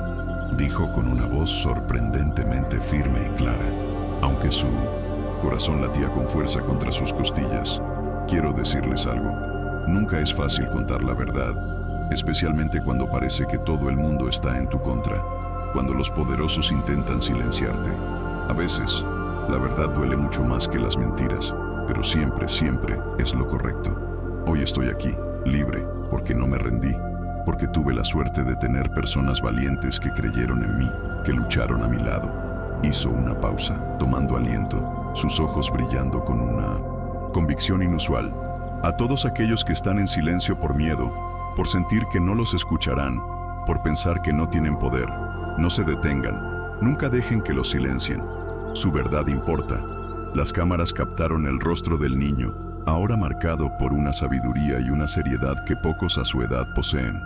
[SPEAKER 1] dijo con una voz sorprendentemente firme y clara, aunque su corazón latía con fuerza contra sus costillas. Quiero decirles algo. Nunca es fácil contar la verdad, especialmente cuando parece que todo el mundo está en tu contra, cuando los poderosos intentan silenciarte. A veces, la verdad duele mucho más que las mentiras, pero siempre, siempre es lo correcto. Hoy estoy aquí, libre, porque no me rendí, porque tuve la suerte de tener personas valientes que creyeron en mí, que lucharon a mi lado. Hizo una pausa, tomando aliento, sus ojos brillando con una convicción inusual. A todos aquellos que están en silencio por miedo, por sentir que no los escucharán, por pensar que no tienen poder, no se detengan, nunca dejen que los silencien. Su verdad importa. Las cámaras captaron el rostro del niño, ahora marcado por una sabiduría y una seriedad que pocos a su edad poseen.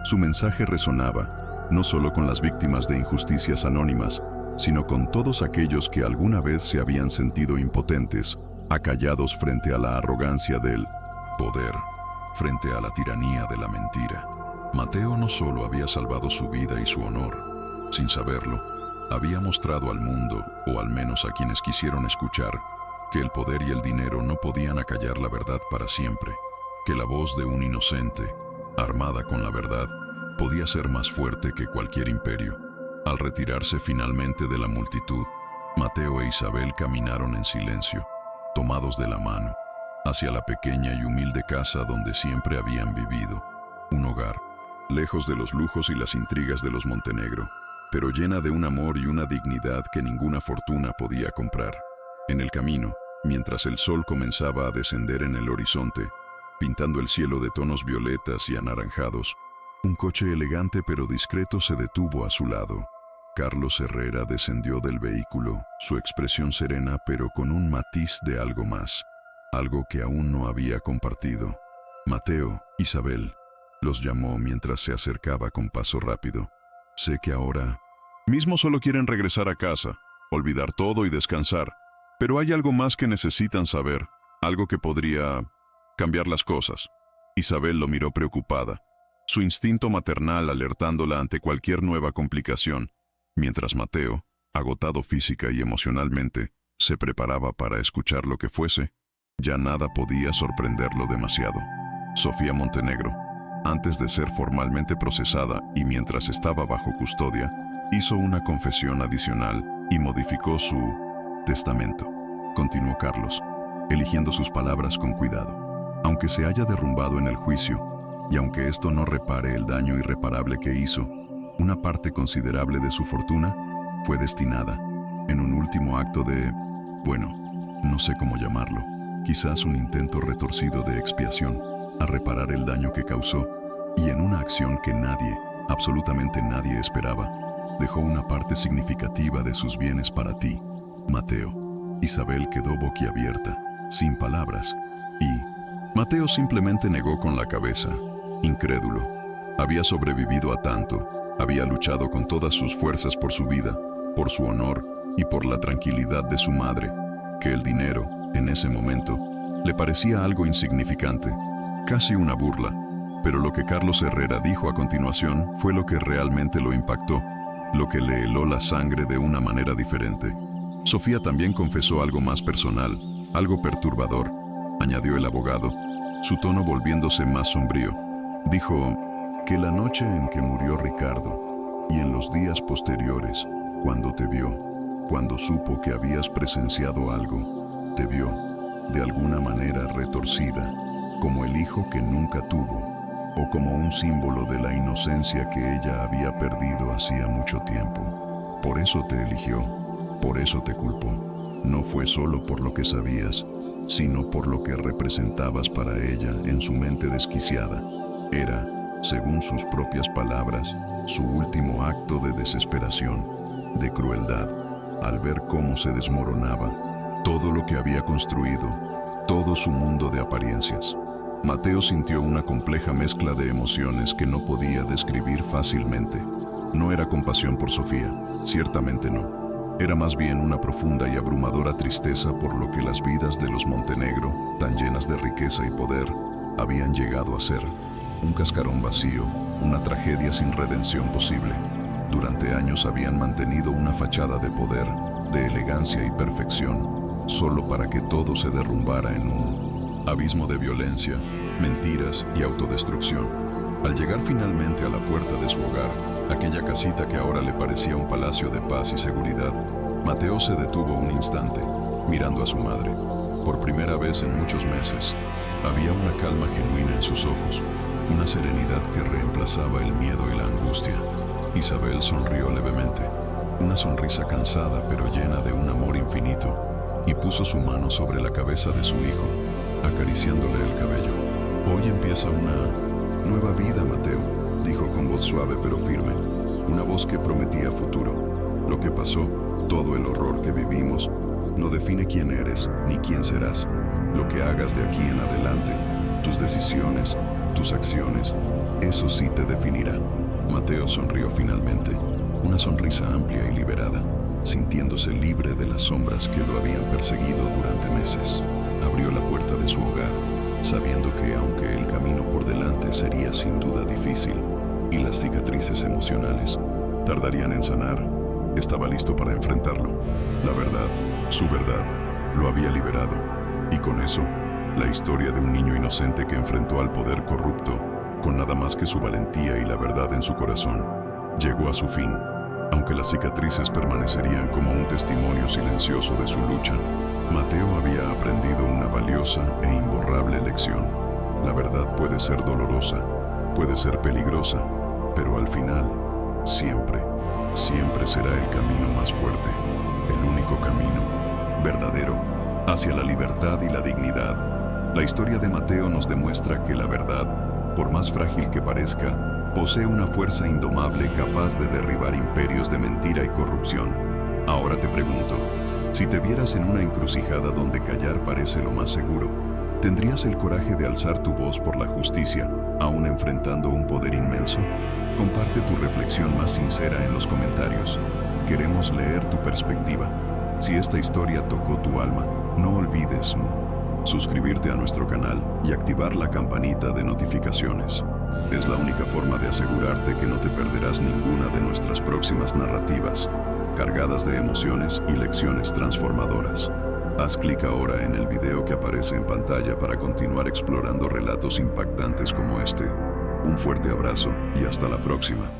[SPEAKER 1] Su mensaje resonaba, no solo con las víctimas de injusticias anónimas, sino con todos aquellos que alguna vez se habían sentido impotentes, acallados frente a la arrogancia del poder, frente a la tiranía de la mentira. Mateo no solo había salvado su vida y su honor, sin saberlo, había mostrado al mundo, o al menos a quienes quisieron escuchar, que el poder y el dinero no podían acallar la verdad para siempre, que la voz de un inocente, armada con la verdad, podía ser más fuerte que cualquier imperio. Al retirarse finalmente de la multitud, Mateo e Isabel caminaron en silencio, tomados de la mano, hacia la pequeña y humilde casa donde siempre habían vivido. Un hogar, lejos de los lujos y las intrigas de los Montenegro, pero llena de un amor y una dignidad que ninguna fortuna podía comprar. En el camino, mientras el sol comenzaba a descender en el horizonte, pintando el cielo de tonos violetas y anaranjados, un coche elegante pero discreto se detuvo a su lado. Carlos Herrera descendió del vehículo, su expresión serena pero con un matiz de algo más, algo que aún no había compartido. Mateo, Isabel, los llamó mientras se acercaba con paso rápido. Sé que ahora mismo solo quieren regresar a casa, olvidar todo y descansar, pero hay algo más que necesitan saber, algo que podría cambiar las cosas. Isabel lo miró preocupada, su instinto maternal alertándola ante cualquier nueva complicación, mientras Mateo, agotado física y emocionalmente, se preparaba para escuchar lo que fuese. Ya nada podía sorprenderlo demasiado. Sofía Montenegro, antes de ser formalmente procesada y mientras estaba bajo custodia, hizo una confesión adicional y modificó su testamento, continuó Carlos, eligiendo sus palabras con cuidado. Aunque se haya derrumbado en el juicio, y aunque esto no repare el daño irreparable que hizo, una parte considerable de su fortuna fue destinada, en un último acto de, bueno, no sé cómo llamarlo, quizás un intento retorcido de expiación, a reparar el daño que causó, y en una acción que nadie, absolutamente nadie esperaba, dejó una parte significativa de sus bienes para ti, Mateo. Isabel quedó boquiabierta. sin palabras. Y Mateo simplemente negó con la cabeza, incrédulo. Había sobrevivido a tanto, había luchado con todas sus fuerzas por su vida, por su honor y por la tranquilidad de su madre, que el dinero, en ese momento, le parecía algo insignificante, casi una burla. Pero lo que Carlos Herrera dijo a continuación fue lo que realmente lo impactó, lo que le heló la sangre de una manera diferente. Sofía también confesó algo más personal, algo perturbador, añadió el abogado, su tono volviéndose más sombrío. Dijo que la noche en que murió Ricardo y en los días posteriores, cuando te vio, cuando supo que habías presenciado algo, te vio, de alguna manera retorcida, como el hijo que nunca tuvo, o como un símbolo de la inocencia que ella había perdido hacía mucho tiempo. Por eso te eligió, por eso te culpó. No fue solo por lo que sabías, sino por lo que representabas para ella en su mente desquiciada. Era, según sus propias palabras, su último acto de desesperación, de crueldad, al ver cómo se desmoronaba todo lo que había construido, todo su mundo de apariencias. Mateo sintió una compleja mezcla de emociones que no podía describir fácilmente. No era compasión por Sofía, ciertamente no. Era más bien una profunda y abrumadora tristeza por lo que las vidas de los Montenegro, tan llenas de riqueza y poder, habían llegado a ser. Un cascarón vacío, una tragedia sin redención posible. Durante años habían mantenido una fachada de poder, de elegancia y perfección, solo para que todo se derrumbara en un abismo de violencia, mentiras y autodestrucción. Al llegar finalmente a la puerta de su hogar, aquella casita que ahora le parecía un palacio de paz y seguridad, Mateo se detuvo un instante, mirando a su madre. Por primera vez en muchos meses, había una calma genuina en sus ojos, una serenidad que reemplazaba el miedo y la angustia. Isabel sonrió levemente, una sonrisa cansada pero llena de un amor infinito, y puso su mano sobre la cabeza de su hijo, acariciándole el cabello. Hoy empieza una nueva vida, Mateo, dijo con voz suave pero firme, una voz que prometía futuro. Lo que pasó, todo el horror que vivimos, no define quién eres ni quién serás. Lo que hagas de aquí en adelante, tus decisiones, tus acciones, eso sí te definirá. Mateo sonrió finalmente, una sonrisa amplia y liberada, sintiéndose libre de las sombras que lo habían perseguido durante meses. Abrió la puerta de su hogar, sabiendo que aunque el camino por delante sería sin duda difícil y las cicatrices emocionales tardarían en sanar, estaba listo para enfrentarlo. La verdad, su verdad, lo había liberado, y con eso, la historia de un niño inocente que enfrentó al poder corrupto con nada más que su valentía y la verdad en su corazón, llegó a su fin. Aunque las cicatrices permanecerían como un testimonio silencioso de su lucha, Mateo había aprendido una valiosa e imborrable lección. La verdad puede ser dolorosa, puede ser peligrosa, pero al final, siempre, siempre será el camino más fuerte, el único camino, verdadero, hacia la libertad y la dignidad. La historia de Mateo nos demuestra que la verdad, por más frágil que parezca, posee una fuerza indomable capaz de derribar imperios de mentira y corrupción. Ahora te pregunto, si te vieras en una encrucijada donde callar parece lo más seguro, ¿tendrías el coraje de alzar tu voz por la justicia, aún enfrentando un poder inmenso? Comparte tu reflexión más sincera en los comentarios. Queremos leer tu perspectiva. Si esta historia tocó tu alma, no olvides suscribirte a nuestro canal y activar la campanita de notificaciones. Es la única forma de asegurarte que no te perderás ninguna de nuestras próximas narrativas, cargadas de emociones y lecciones transformadoras. Haz clic ahora en el video que aparece en pantalla para continuar explorando relatos impactantes como este. Un fuerte abrazo y hasta la próxima.